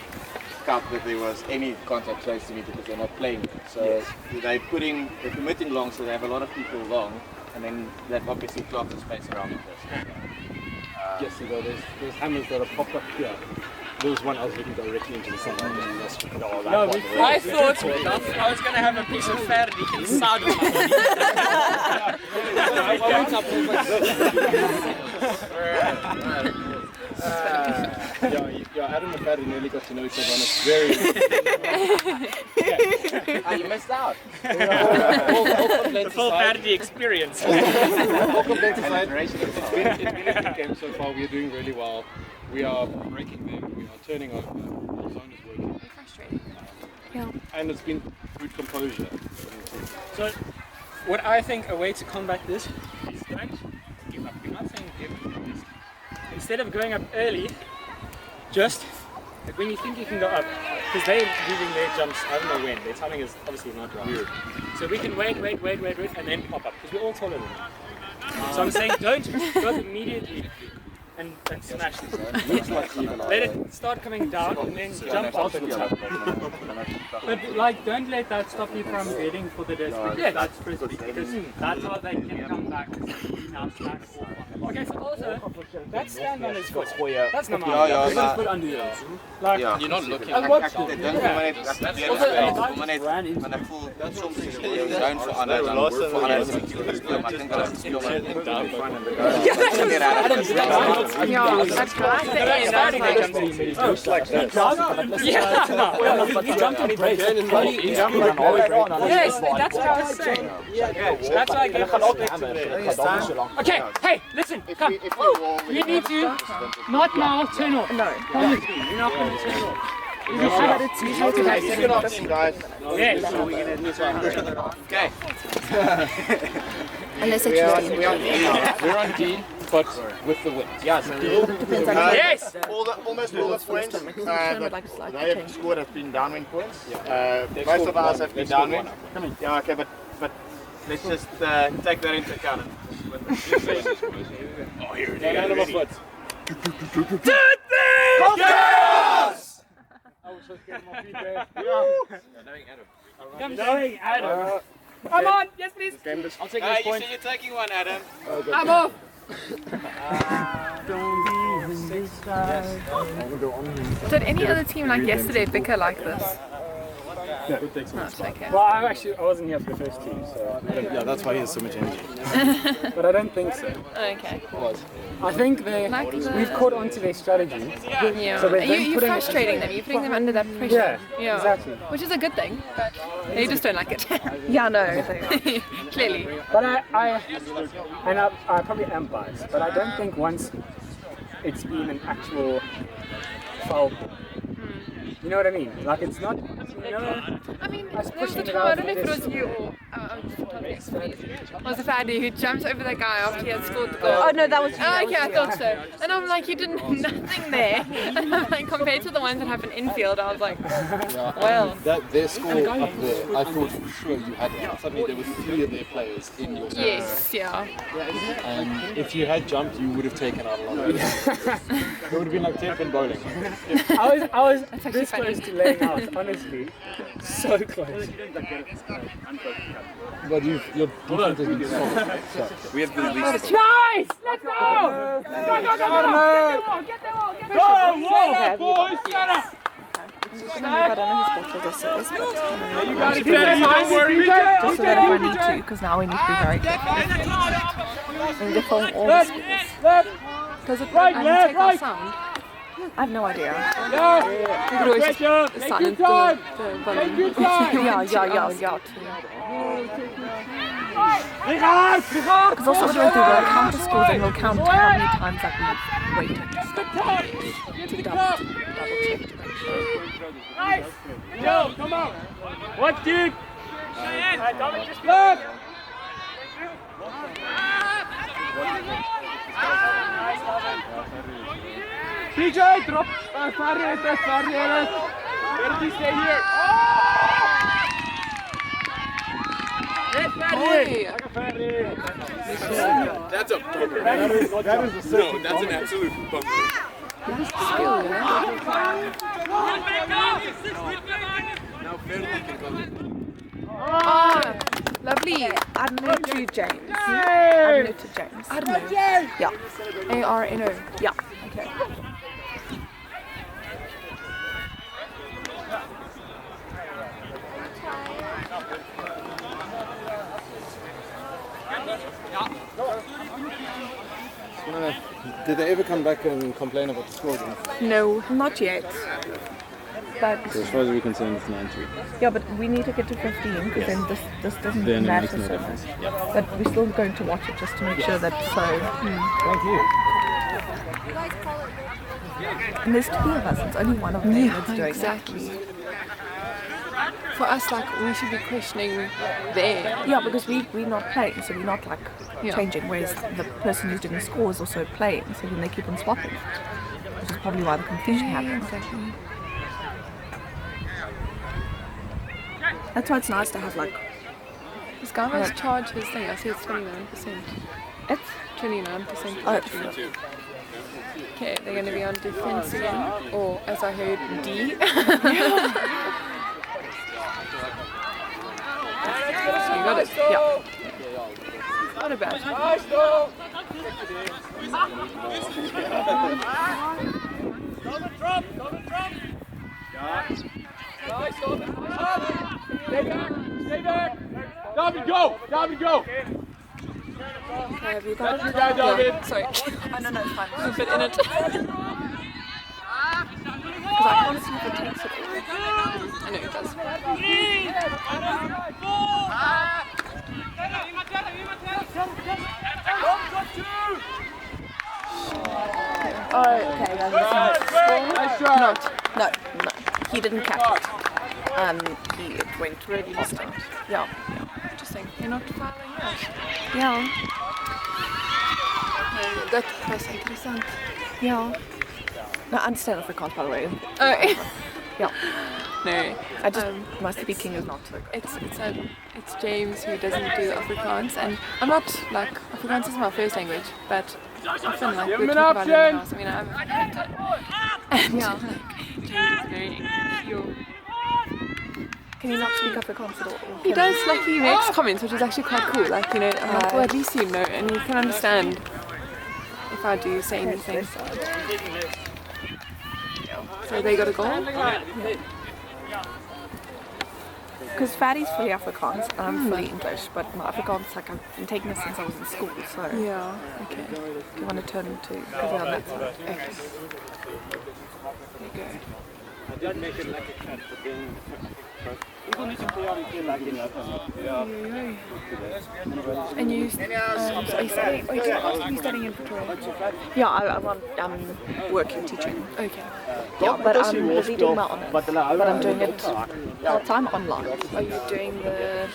Speaker 11: felt that there was any contact close to me because they're not playing it. So they're committing long, so they have a lot of people long, and then they've obviously clogged the space around the disc.
Speaker 9: Yes, so there's hammers that are popped up here. There was one I was looking directly into the sunlight. And that's
Speaker 3: I thought I was going to have a piece of fabric inside of my body.
Speaker 9: I went up and Adam and Paddy nearly got to know each other, and it's very...
Speaker 11: You missed out.
Speaker 3: The full Faraday experience.
Speaker 9: All complaints aside, it's been a good game so far. We are doing really well. We are breaking them. We are turning over. Our zone is working.
Speaker 4: Frustrating.
Speaker 1: Yeah.
Speaker 9: And it's been good composure.
Speaker 3: So, what I think a way to combat this is don't give up. We're not saying give up. Instead of going up early, just like when you think you can go up, because they're moving their jumps, I don't know when, their timing is obviously not right. Weird. So we can wait, and then pop up, because we're all taller than them. So I'm saying don't go immediately and smash this. Let it start coming down and then jump off the top. But like, don't let that stop you from heading for the disc. Yeah, that's frisbee, because that's how they can come back. Now smash. Okay, so also, that stand on his foot. That's not mine.
Speaker 11: Ja,
Speaker 3: His foot under yours. Like,
Speaker 9: You're not looking.
Speaker 3: I watched it.
Speaker 11: Wanneer voel soms is die down verander dan word verander is met die speel maar ek dink hulle speel maar down
Speaker 4: Ja, that's right. Yes, that's what I was saying.
Speaker 3: That's why I gave Okay, hey, listen, come. You need to not now turn off.
Speaker 1: No.
Speaker 3: Promise me, you're not going to turn off.
Speaker 1: It's usually to make it off.
Speaker 3: Yes.
Speaker 11: Okay.
Speaker 1: Unless it's really
Speaker 9: We're on D, but with the width.
Speaker 11: Yes.
Speaker 3: Yes.
Speaker 10: Almost all the points that they have scored have been downwind points.
Speaker 11: Most of ours have been downwind. Yeah, okay, but let's just take that into account.
Speaker 9: Oh, here it
Speaker 11: Get animal foot.
Speaker 3: Kaos! I was just getting my feet there. Knowing Adam. Come on, yes please. I'll take this point.
Speaker 11: You said you're taking one, Adam.
Speaker 4: I'm off. Did any other team like yesterday bicker like this?
Speaker 3: No.
Speaker 4: No, it's okay.
Speaker 3: Well, I wasn't here for the first team, so
Speaker 9: Yeah, that's why he has so much energy.
Speaker 3: but I don't think so.
Speaker 4: Okay.
Speaker 3: I think we've caught on to their strategy.
Speaker 4: Yeah.
Speaker 3: So
Speaker 4: You're frustrating them. You're putting them under that pressure.
Speaker 3: Yeah, exactly.
Speaker 4: Which is a good thing, but they just don't like it.
Speaker 1: Yeah, no.
Speaker 4: Clearly.
Speaker 3: But I probably am biased, but I don't think once it's been an actual foul. You know what I mean? Like it's not,
Speaker 4: I mean, there was a
Speaker 3: pushing it
Speaker 4: time, I
Speaker 3: out
Speaker 4: don't know if it
Speaker 3: this-
Speaker 4: was you or was a Fadi who jumps over the guy after he had scored the goal.
Speaker 1: Oh no, that was you.
Speaker 4: Oh, okay, I thought so. And I'm like, you did nothing there. And I'm like, compared to the ones that happen infield, I was like, well.
Speaker 9: Their score up there, I thought for sure you had it. Suddenly there were 3 of their players in your score.
Speaker 4: Yes, yeah.
Speaker 9: And if you had jumped, you would have taken out a lot of it. It would have been like 10 pin bowling.
Speaker 3: I was
Speaker 4: actually
Speaker 3: this
Speaker 4: funny.
Speaker 3: close to laying out, honestly. So close.
Speaker 9: But your defense has been solid.
Speaker 10: We have the least.
Speaker 3: Nice! Let's go! Get them all! Boys! Shut up!
Speaker 1: I don't know whose fault this is, but
Speaker 3: You gotta get it, don't worry!
Speaker 1: just so that if I need to, because now we need to be very careful. I need to film all the scores. Does it take our sound? I have no idea.
Speaker 3: Yeah.
Speaker 1: You could always
Speaker 3: Great job! Take your
Speaker 1: silence
Speaker 3: time!
Speaker 1: the
Speaker 3: Take your time!
Speaker 1: yeah.
Speaker 3: Because
Speaker 1: Because also we'll do the counter scores and we'll count how many times that we've waited to double check to make sure.
Speaker 3: Nice! Joe, come on! Watch deep! Dominic, just look! PJ, drop! Ferry, where did you stay here? Yes, Ferry!
Speaker 5: That's a bumper. That is a no, that's an absolute bumper. Now Ferry can come in.
Speaker 4: Oh, lovely.
Speaker 1: Adno to James. Adno to James.
Speaker 4: Adno.
Speaker 1: Yeah.
Speaker 4: A-R-N-O.
Speaker 1: Yeah.
Speaker 4: Okay.
Speaker 9: Did they ever come back and complain about the score?
Speaker 1: No, not yet. But
Speaker 9: So as far as we're concerned, it's 9-3.
Speaker 1: yeah, but we need to get to 15 because then this doesn't
Speaker 9: Then it
Speaker 1: matter
Speaker 9: makes no
Speaker 1: so much.
Speaker 9: difference. Yep.
Speaker 1: But we're still going to watch it just to make sure that
Speaker 9: Thank you.
Speaker 1: And there's 2 of us. It's only one of them that's doing
Speaker 4: Exactly. For us, like, we should be questioning there.
Speaker 1: that. Yeah, because we're not playing, so we're not like changing. Whereas the person who's doing the score is also playing, so then they keep on swapping. Which is probably why the confusion happens.
Speaker 4: Exactly.
Speaker 1: That's why it's nice to have like.
Speaker 4: This guy must charge his thing. I see it's 29%.
Speaker 1: It's
Speaker 4: 29%.
Speaker 1: oh,
Speaker 4: Okay, they're going to be on defense again, or as I heard, D. So you got it.
Speaker 1: yeah.
Speaker 4: Not a bad.
Speaker 5: Stay back! David, go! David, go!
Speaker 1: Okay, have you got it?
Speaker 5: That's your guy, David.
Speaker 4: Yeah, sorry.
Speaker 1: Oh, no, it's fine.
Speaker 4: A bit in it.
Speaker 1: Because I can't see if it takes it.
Speaker 4: I know it does.
Speaker 1: Oh, okay.
Speaker 5: Nice try.
Speaker 1: No, he didn't catch it. It went really distant. Yeah.
Speaker 4: Interesting. You're not fouling out.
Speaker 1: Yeah.
Speaker 4: Dat was interessant.
Speaker 1: Yeah. No, I understand Afrikaans, by the way.
Speaker 4: Oh.
Speaker 1: Yeah.
Speaker 4: No.
Speaker 1: I just my speaking is not so good.
Speaker 4: It's James who doesn't do Afrikaans, and I'm not like Afrikaans is my first language, but often like
Speaker 5: Give
Speaker 4: we
Speaker 5: him
Speaker 4: talk
Speaker 5: an
Speaker 4: about it in the
Speaker 5: option.
Speaker 4: house. I mean, I'm and
Speaker 1: Yeah.
Speaker 4: like James is very English.
Speaker 1: Can you not speak Afrikaans at all?
Speaker 4: He does, like he makes comments, which is actually quite cool. Like I'm like, well, at least you know, and you can understand if I do say anything. So they got a goal.
Speaker 1: Because Fatty's fully Afrikaans and I'm fully English, but my Afrikaans, like I've been taking it since I was in school, so
Speaker 4: Yeah. Okay.
Speaker 1: do you want to turn to, because we're on that side.
Speaker 4: Okay. There you go.
Speaker 2: I did make it like a cat, but then people need to play out again like in
Speaker 1: And you, so are you studying in Pretoria? Yeah, I'm working, teaching.
Speaker 4: Okay.
Speaker 1: Yeah, but I'm busy doing my honours, but I'm doing it part-time online.
Speaker 4: Are you doing the?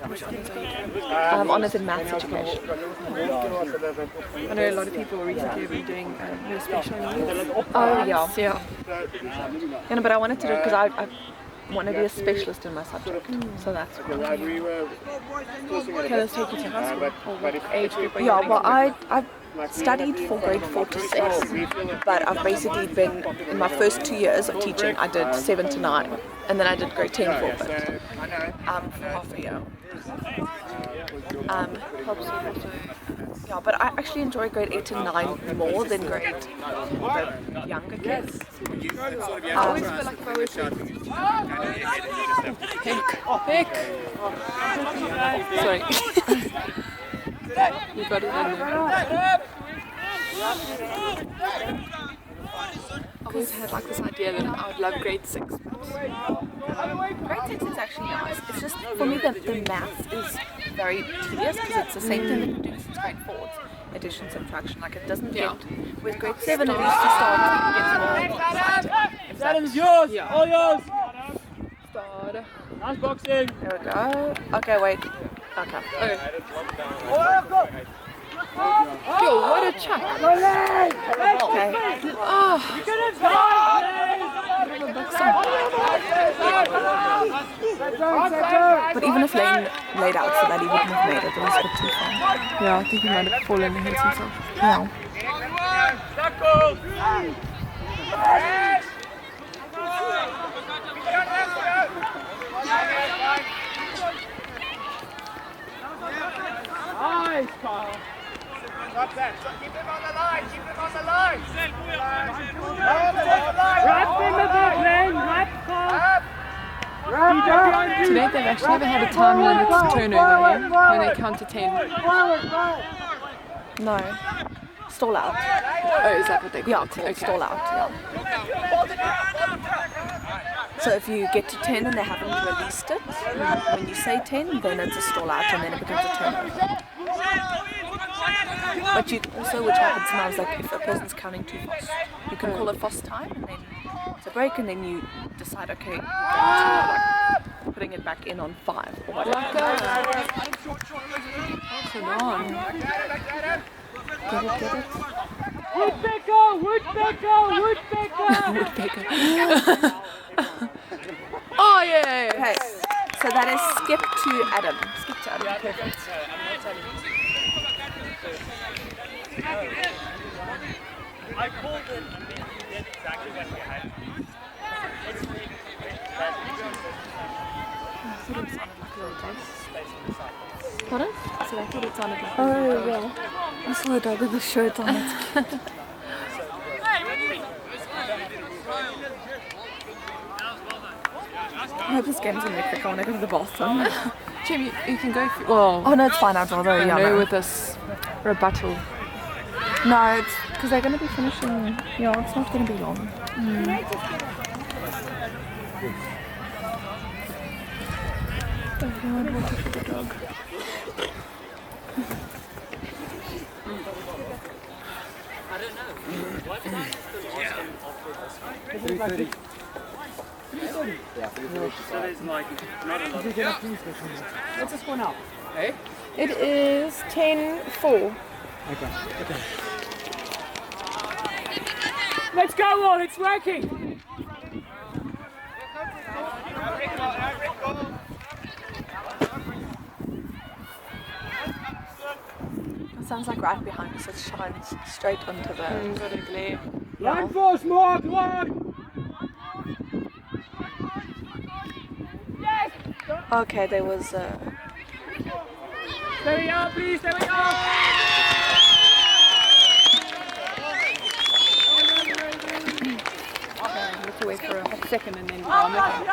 Speaker 4: Which ones are you doing?
Speaker 1: Honours in maths education.
Speaker 4: I know a lot of people recently have been doing more special needs.
Speaker 1: Oh, yeah.
Speaker 4: Yeah.
Speaker 1: Yeah, no, but I wanted to do it because I want to be a specialist in my subject, so that's why.
Speaker 4: Okay, let's take you to high school. Or what age group are you
Speaker 1: Yeah,
Speaker 4: doing?
Speaker 1: well, I studied for grade 4 to 6, but I've basically been, in my first 2 years of teaching, I did 7 to 9, and then I did grade 10 forfeit for half a year. Yeah, but I actually enjoy grade 8 and 9 more than the younger kids.
Speaker 4: I always feel like if I were to... Pick! Sorry. You got it in there. I've always had like this idea that I would love grade 6.
Speaker 1: Grade 6 is actually nice. It's just, for me, the maths is very tedious because it's the same thing that you do since grade 4. It's addition, subtraction, like it doesn't get, with grade 7 at least you start to get more exciting.
Speaker 5: That is yours!
Speaker 4: Yeah.
Speaker 5: All yours!
Speaker 4: Start.
Speaker 5: Nice boxing!
Speaker 1: There we go. Okay, wait. Okay.
Speaker 4: Yo, what a chuck!
Speaker 1: Okay.
Speaker 4: Oh.
Speaker 1: But even if Lane laid out so that he wouldn't have made it, it was a bit too far.
Speaker 4: Yeah, I think he might have fallen and hit himself.
Speaker 1: Yeah.
Speaker 5: Nice, Kyle!
Speaker 2: Stop that. Keep him on the line. Keep him on the line.
Speaker 4: Today they've actually never had a time limit turnover here when they count to 10.
Speaker 1: No. Stall out.
Speaker 4: Oh, is that what they call
Speaker 1: Yeah,
Speaker 4: it?
Speaker 1: called stall out. Yeah. So if you get to 10 and they haven't released it, when you say 10, then it's a stall out and then it becomes a turnover. But you also, which happens sometimes, like if a person's counting too fast, you can call it fast time and then it's a break and then you decide, okay, you're going to, like, putting it back in on 5 or whatever.
Speaker 4: Come on.
Speaker 1: Get it?
Speaker 5: Woodpecker! Woodpecker! Woodpecker!
Speaker 4: Woodpecker. Oh, yeah.
Speaker 1: Okay, So that is skip to Adam. Skip to Adam. Perfect.
Speaker 3: I'm not telling you. I called it and then he did exactly what we had. It's really
Speaker 1: Pardon? So I thought it sounded like. Oh yeah. I saw a dog with a shirt on it. I hope this game's gonna be quick. I want to go to the bathroom.
Speaker 4: Jim, you can go. Well,
Speaker 1: Oh no, it's fine. I'd rather. Yeah,
Speaker 4: no,
Speaker 1: no.
Speaker 4: with this rebuttal.
Speaker 1: No, it's because they're gonna be finishing. Yeah, it's not gonna be long. Oh God, water for the dog.
Speaker 3: I don't know. What time is the last game after this one?
Speaker 5: 3:30.
Speaker 3: So there's like not a lot of
Speaker 8: What's the score now?
Speaker 4: Hey? It is 10-4.
Speaker 8: Okay.
Speaker 3: Let's go on, it's working!
Speaker 1: It sounds like right behind us. It shines straight onto the.
Speaker 4: Got a glare.
Speaker 8: Line force, Mark, one!
Speaker 1: Okay, there was.
Speaker 3: There we are, please, there we are!
Speaker 4: Let's wait for a hot second and then I'll make it.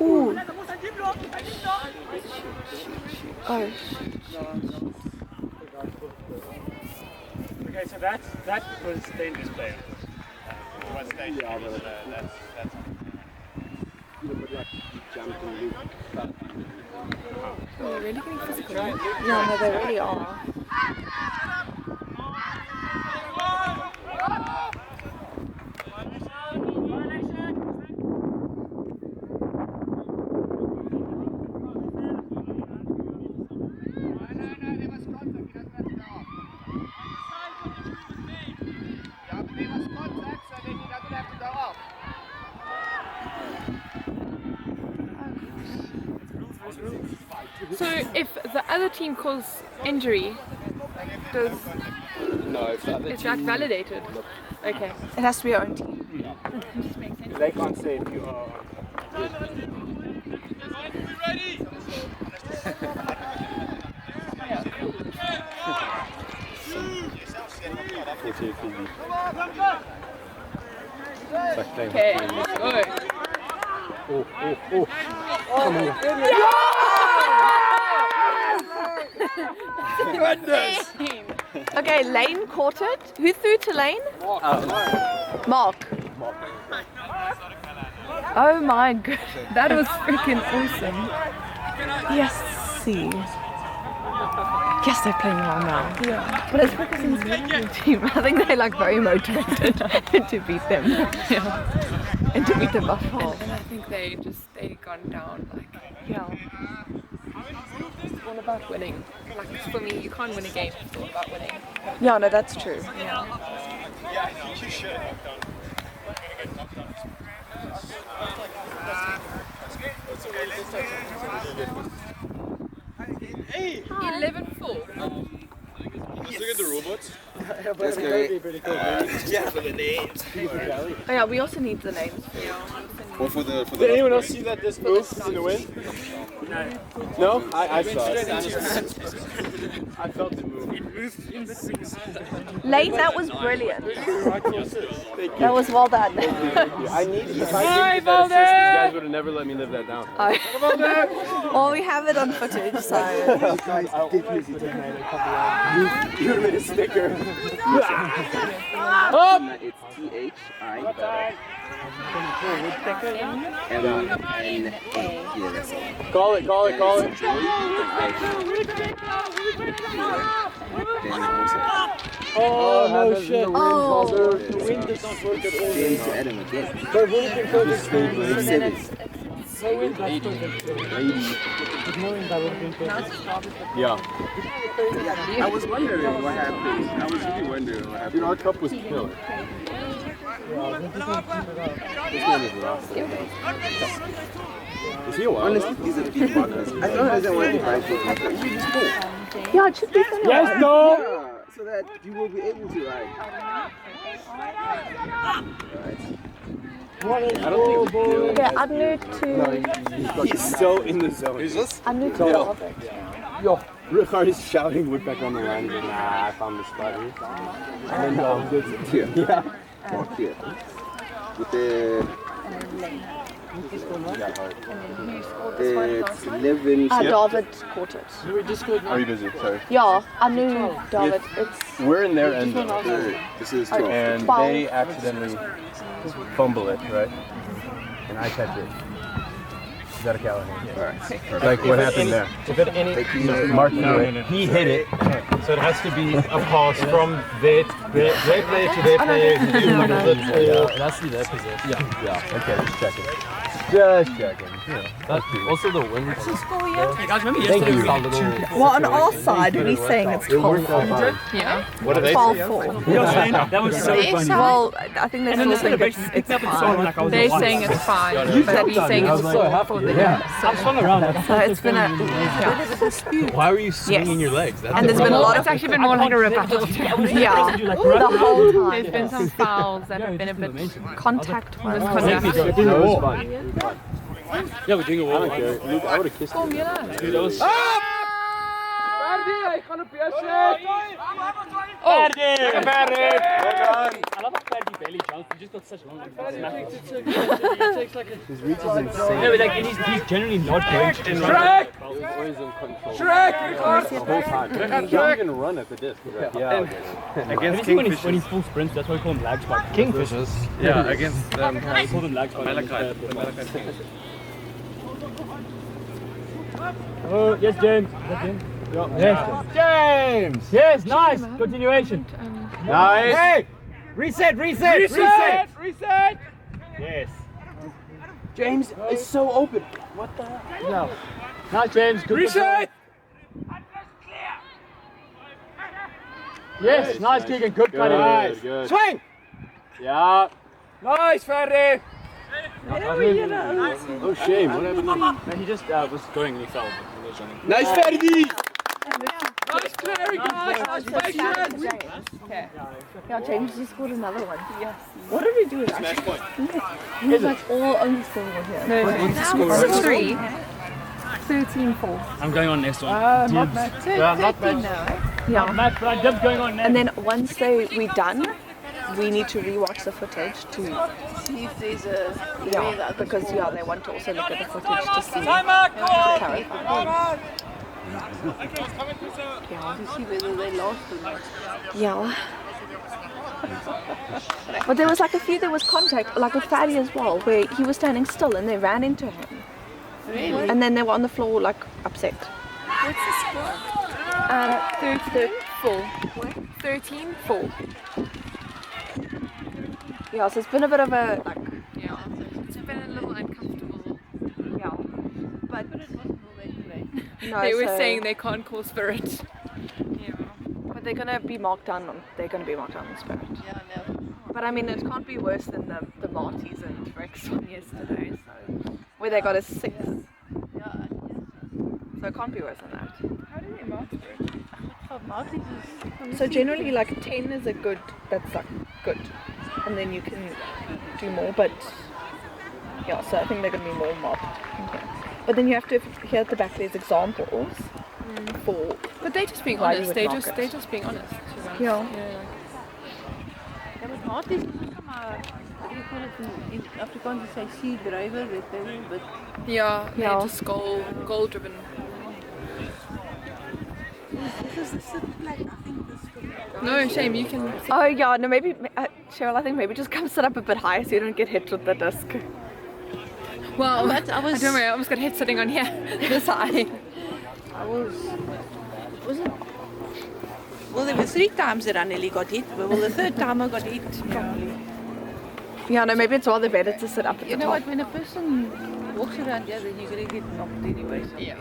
Speaker 1: Ooh. Oh.
Speaker 3: Okay, so that was dangerous player. Was dangerous. Yeah, but that's
Speaker 4: Oh, they're really getting physical.
Speaker 1: Yeah, no, they really are.
Speaker 4: So if the other team calls injury, does
Speaker 5: No, if the other
Speaker 4: is that validated? Okay.
Speaker 1: It has to be our own team.
Speaker 5: They can't say if you are.
Speaker 4: Okay, let's go.
Speaker 5: Come on.
Speaker 1: Goodness. Okay, Lane caught it. Who threw to Lane? Mark. Oh my god.
Speaker 4: That was freaking awesome.
Speaker 1: Yes, see. Yes, they're playing well now.
Speaker 4: Yeah.
Speaker 1: But it's because he's a good team. I think they're like very motivated to beat them. Yeah. And to beat the Buffalo.
Speaker 4: And I think they gone down like
Speaker 1: Yeah.
Speaker 4: it's all about winning. Like for me, you can't win a game. It's all about winning.
Speaker 1: Yeah, no, that's true.
Speaker 4: Yeah.
Speaker 2: Yeah, I think you should.
Speaker 10: Hey!
Speaker 4: 11-4.
Speaker 10: Let's look at the robots.
Speaker 6: Let's go.
Speaker 10: Yeah, for the names.
Speaker 1: Oh yeah, we also need the names.
Speaker 10: Or for the.
Speaker 5: Did anyone else see that this move in the wind? No? I saw it. I felt it move.
Speaker 1: Lane, that was brilliant. That was well done.
Speaker 5: I need if I didn't get that assist, these guys would have never let me live that down.
Speaker 1: Well, we have it on footage, so.
Speaker 5: You made a sticker.
Speaker 6: It's THIMNA. Yeah, that's all.
Speaker 5: Call it. Oh, no shit.
Speaker 1: Oh.
Speaker 5: The wind does not work at all.
Speaker 6: Then to Adam again.
Speaker 5: But what if you put this thing?
Speaker 6: 87.
Speaker 5: Yeah.
Speaker 6: I was wondering what happened. I was really wondering what happened.
Speaker 5: You know, our cup was killer.
Speaker 6: This one is lost.
Speaker 5: Is he a wild?
Speaker 6: Honestly, these are feet markers. I don't understand why they buy feet markers. You just pull.
Speaker 1: Yeah, it should be funny.
Speaker 5: Yes, no.
Speaker 6: Yeah, so that you will be able to ride. Right.
Speaker 5: I don't think
Speaker 1: Okay, I'm new to.
Speaker 5: he's so in the zone.
Speaker 10: Who's this?
Speaker 1: I'm new to Kaalvoet.
Speaker 5: Yo, Richard is shouting Woodpecker on the line. Like, nah, I found the spot here. And then good.
Speaker 6: Here.
Speaker 5: Yeah.
Speaker 6: Walk here. With the. It's 11.
Speaker 1: David caught it.
Speaker 10: Are you busy? Sorry.
Speaker 1: Yeah, I knew David. It's
Speaker 9: We're in their end,
Speaker 6: This is 12.
Speaker 9: and
Speaker 1: 12.
Speaker 9: they accidentally fumble it, right? And I catch it. Is that a Callahan?
Speaker 6: Alright.
Speaker 9: Like what happened there?
Speaker 5: If at any
Speaker 9: Mark, no, he hit it, so it has to be a pass from their player to their player.
Speaker 5: it has to be their position.
Speaker 9: Yeah. Okay, just checking. Just checking.
Speaker 5: Also the wind.
Speaker 3: Hey guys, remember
Speaker 5: Thank
Speaker 3: yesterday
Speaker 5: you.
Speaker 3: we got two?
Speaker 1: well, on our side, we're saying it's 12.
Speaker 4: Yeah.
Speaker 9: What are they
Speaker 1: 12-4.
Speaker 3: You're saying that was so funny.
Speaker 1: Well, I think they
Speaker 3: And then the
Speaker 1: still think
Speaker 3: celebration
Speaker 1: it's
Speaker 3: picked up its song like I was
Speaker 4: They're
Speaker 3: alive.
Speaker 4: saying it's fine, but he's saying it's for the
Speaker 3: I swung around.
Speaker 1: so it's been a
Speaker 5: Why were you swinging
Speaker 1: Yes.
Speaker 5: your legs? That's
Speaker 1: and there's been a lot
Speaker 4: It's
Speaker 1: of
Speaker 4: actually been more like a rebuttal.
Speaker 1: yeah the whole time.
Speaker 4: There's been some fouls that have been a bit
Speaker 1: Contact was
Speaker 4: contact.
Speaker 3: Yeah, we're doing a wall.
Speaker 5: I would have kissed him.
Speaker 3: Dude, that was
Speaker 4: Oh,
Speaker 3: I love how Ferdy barely jumps. He just got such long legs.
Speaker 5: His reach is insane.
Speaker 3: No, but like, and he's generally not going to do
Speaker 5: Always in control. The whole time. He can't even run at the disc. He's like, yeah, I'll get it.
Speaker 3: Against when he's full sprint, that's why we call him lag spike.
Speaker 5: Kingfishers.
Speaker 10: Yeah, against
Speaker 3: We call them lag spike. Oh, yes, James. Yes, James. Yes, nice. Continuation.
Speaker 5: Nice.
Speaker 3: Hey! Reset! Yes.
Speaker 5: James is so open. What the hell?
Speaker 3: No. Nice, James. Good reset! Yes, nice Keegan. Good cutting.
Speaker 5: Good.
Speaker 3: Swing!
Speaker 5: Yeah.
Speaker 3: Nice, Ferdy.
Speaker 5: Oh, shame. What happened?
Speaker 3: No, he just was going and he fell.
Speaker 5: Nice, Ferdy.
Speaker 3: Nice clearing, guys. Nice patience.
Speaker 1: Okay. Yeah, James just scored another one. Yes. What did he do with that?
Speaker 10: Smash point.
Speaker 1: He's like all unscoreable here.
Speaker 4: no, it's 3.
Speaker 1: 13-4.
Speaker 3: I'm going on next one.
Speaker 4: Not bad. 13 now.
Speaker 1: Yeah.
Speaker 3: Matt, but I'm just going on next.
Speaker 1: And then once we're done, we need to rewatch the footage to see if there's a because they want to also look at the footage to see to clarify.
Speaker 12: To see whether they lost or not.
Speaker 1: Yeah. But there was like there was contact, like with Fadi as well, where he was standing still and they ran into him.
Speaker 12: Really?
Speaker 1: And then they were on the floor like upset.
Speaker 12: What's the score?
Speaker 4: 13-4.
Speaker 1: Yeah, so it's been a bit of a like
Speaker 4: Yeah. It's been a little uncomfortable.
Speaker 1: yeah. But
Speaker 12: But it wasn't all that great.
Speaker 1: no,
Speaker 4: They were
Speaker 1: so-
Speaker 4: saying they can't call spirit. Yeah.
Speaker 1: but they're gonna be marked down on spirit.
Speaker 12: Yeah, I know.
Speaker 1: But I mean, it can't be worse than the Marties and Rex one yesterday, so where they got a 6.
Speaker 12: Yeah,
Speaker 1: So it can't be worse than that.
Speaker 12: how do they mark it? Oh, Marty's is...
Speaker 1: So generally, like 10 is a good. That's like good, and then you can do more. But yeah, so I think they're gonna be more marked. Okay. But then you have to here at the back. There's examples for.
Speaker 4: But they're just being
Speaker 1: Why you
Speaker 4: honest.
Speaker 1: would mark
Speaker 4: They're
Speaker 1: it.
Speaker 4: just being honest.
Speaker 1: Yeah.
Speaker 12: Ja, but Marty's is ook maar... What do you call it in Afrikaans? They say sea driver, that they but
Speaker 4: Yeah, they're
Speaker 1: Yeah.
Speaker 4: just goal driven.
Speaker 12: this is the sit flag. I think this will...
Speaker 4: No, shame, you can.
Speaker 1: Oh yeah, no maybe Cheryl. I think maybe just come sit up a bit higher so you don't get hit with the disc.
Speaker 4: Well,
Speaker 12: But I was...
Speaker 4: I don't know, I almost got hit sitting on here.
Speaker 1: This eye.
Speaker 12: I was it? Well, there were 3 times that I nearly got hit, but well, the 3rd time I got hit properly.
Speaker 1: Yeah, no, maybe it's rather better to sit up at
Speaker 12: You
Speaker 1: the
Speaker 12: know
Speaker 1: top.
Speaker 12: what? When a person walks around here, then you're gonna get knocked anyway. So.
Speaker 4: Yeah.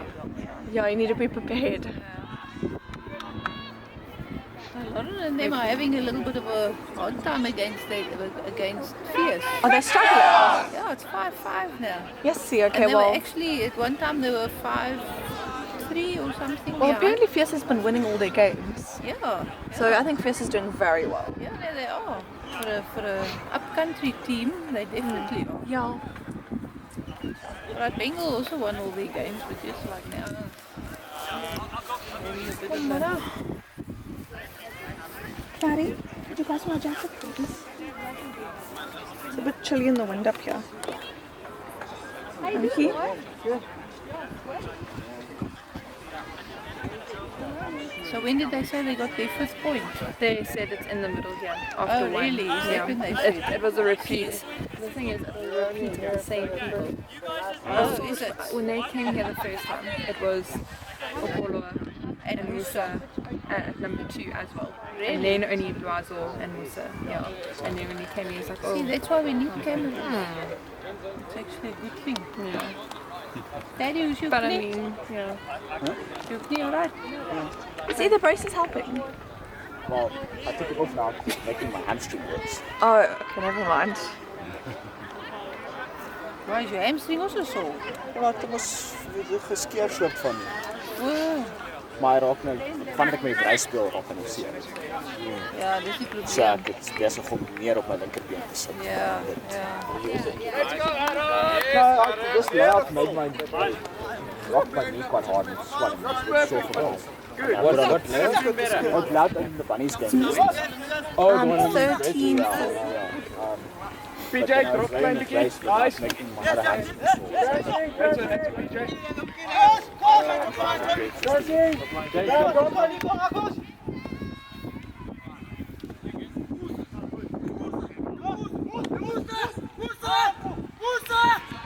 Speaker 1: Yeah, you need to be prepared.
Speaker 12: A lot of them are having a little bit of a hard time against Fierce.
Speaker 1: Are they struggling?
Speaker 12: Yeah, it's 5-5 now.
Speaker 1: Yes, see, okay,
Speaker 12: And they
Speaker 1: well.
Speaker 12: were actually, at one time they were 5-3 or something.
Speaker 1: Well,
Speaker 12: behind.
Speaker 1: apparently Fierce has been winning all their games.
Speaker 12: Yeah.
Speaker 1: So I think Fierce is doing very well.
Speaker 12: Yeah, they are. For a upcountry team, they definitely are.
Speaker 1: Yeah.
Speaker 12: Right, Bengal also won all their games, but just like now.
Speaker 1: Daddy, could you pass my jacket, please? It's a bit chilly in the wind up here. Thank you.
Speaker 12: So when did they say they got their 5th point?
Speaker 4: They said it's in the middle here after
Speaker 12: Oh,
Speaker 4: one.
Speaker 12: really? Is that when they said?
Speaker 4: It was a repeat. The thing is, it was a repeat of the same people.
Speaker 12: Oh, is it?
Speaker 4: When they came here the first time, it was Opolo and Musa at number 2 as well.
Speaker 12: Really?
Speaker 4: And then only Dwazo and Musa, yeah. And then when he came, he was like, oh.
Speaker 12: See, that's why we need cameras. It's actually a good thing.
Speaker 4: Yeah.
Speaker 12: Daddy, who's your
Speaker 4: But I
Speaker 12: knee?
Speaker 4: mean, yeah.
Speaker 12: Your knee alright?
Speaker 1: See, the brace is helping.
Speaker 11: Well, I took it off now, making my hamstring worse.
Speaker 1: Oh, okay, never mind.
Speaker 12: Why is your hamstring also sore?
Speaker 11: Ja, dit was geskeer soort van.
Speaker 12: Oh.
Speaker 11: Maar raak nou, vandat ek my vryspeel raak en seer.
Speaker 12: Ja, dis die probleem.
Speaker 11: So ek het besig om meer op my linkerbeen te sit.
Speaker 12: Ja, ja.
Speaker 11: This layout made my rock my knee quite hard and swelling. It's so for What layout? What layout in the bunnies game? Oh, the one in the
Speaker 1: 13.
Speaker 11: PJ, drop klein bietjie. Nice. Making my other hamstring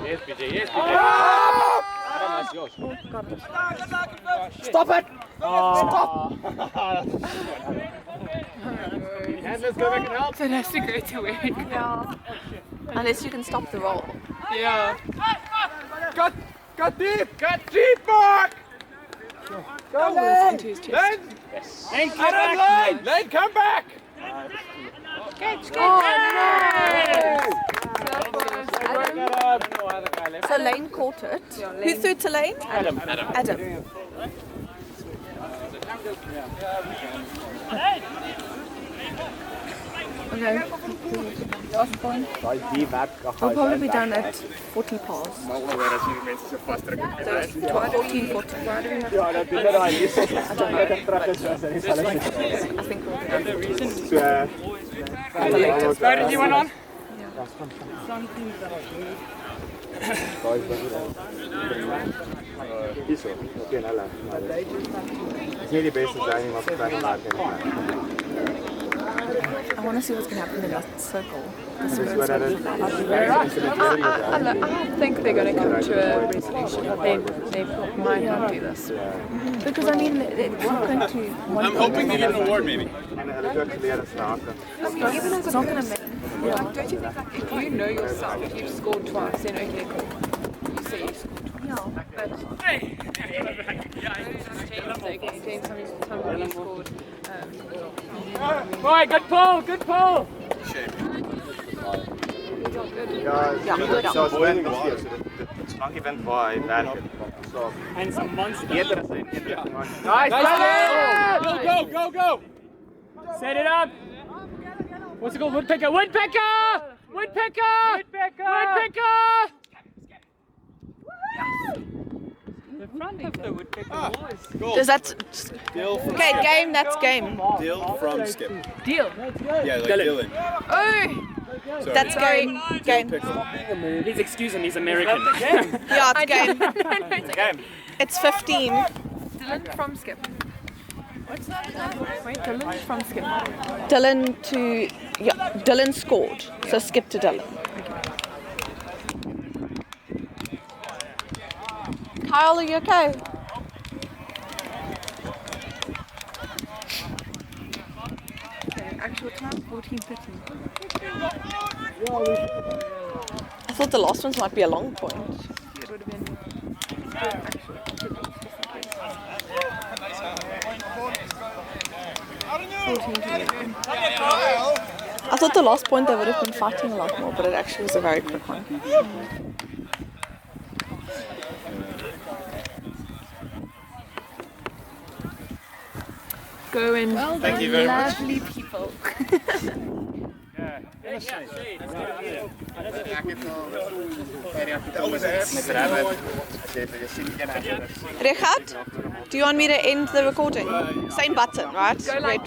Speaker 11: Yes, PJ. Yes, PJ. Adam, that's yours. Stop it! Stop!
Speaker 3: Let's go back and help.
Speaker 4: So that's to go to win.
Speaker 1: Yeah. Unless you can stop the roll.
Speaker 4: Yeah.
Speaker 3: Got deep, Mark!
Speaker 4: Go, Lane! Into his chest.
Speaker 3: Lane!
Speaker 11: Yes.
Speaker 3: Lane, come back! Lane! Lane, come back!
Speaker 1: So Lane caught it. Who threw it to Lane?
Speaker 11: Adam.
Speaker 1: Adam. Okay.
Speaker 12: Last point.
Speaker 1: We'll probably be done at 40 past. So 14, 40. Why do we have
Speaker 11: Ja, dat doen we daar hier. I
Speaker 1: think we'll be done.
Speaker 3: Spider, you went on?
Speaker 7: Hierso, okay, nou laat. Het is niet die beste zijn, maar het is wel
Speaker 1: I want to see what's going to happen in that circle.
Speaker 7: This is what I did.
Speaker 4: I think they're going to come to a resolution. They might not do this.
Speaker 1: Because I mean, it's not going to.
Speaker 10: I'm hoping they get an award, maybe.
Speaker 1: It's not going to make.
Speaker 4: Like, don't you think, like, if you know yourself, if you've scored twice, then okay, cool. You say you scored twice.
Speaker 1: Yeah.
Speaker 4: But time when you scored.
Speaker 3: Boy, good pull, good pull!
Speaker 7: Ja, zoals Ben besteed, so dit slankie wind waai, werk het. So,
Speaker 3: And some monster.
Speaker 7: eerder as hy
Speaker 3: Nice, go! Set it up! What's it called? Woodpecker! Woodpecker! The front of the woodpecker was.
Speaker 1: Does that.
Speaker 10: Dill from
Speaker 1: Okay,
Speaker 10: Skip.
Speaker 1: game, that's game.
Speaker 10: Dill from Skip.
Speaker 4: Deal.
Speaker 10: Yeah, like Dylan.
Speaker 1: Oh!
Speaker 10: Sorry.
Speaker 1: That's game. Game.
Speaker 10: Pickle.
Speaker 3: Please excuse him, he's American.
Speaker 1: Yeah, it's game.
Speaker 11: Game.
Speaker 1: It's 15.
Speaker 4: Dylan from Skip. What's that? Wait, Dylan from Skip.
Speaker 1: Dylan to. Yeah, Dylan scored. So skip to Dylan. Kyle, are you okay?
Speaker 4: Actual time 14:13.
Speaker 1: I thought the last ones might be a long point.
Speaker 4: It would have been actual. 14:13.
Speaker 1: thought the last point they would have been fighting a lot more, but it actually was a very quick one. Go in.
Speaker 4: Well
Speaker 2: Thank
Speaker 4: done,
Speaker 2: you very much.
Speaker 4: lovely people.
Speaker 12: Richard, do you want me to end the recording? Same button, right?
Speaker 4: Go like,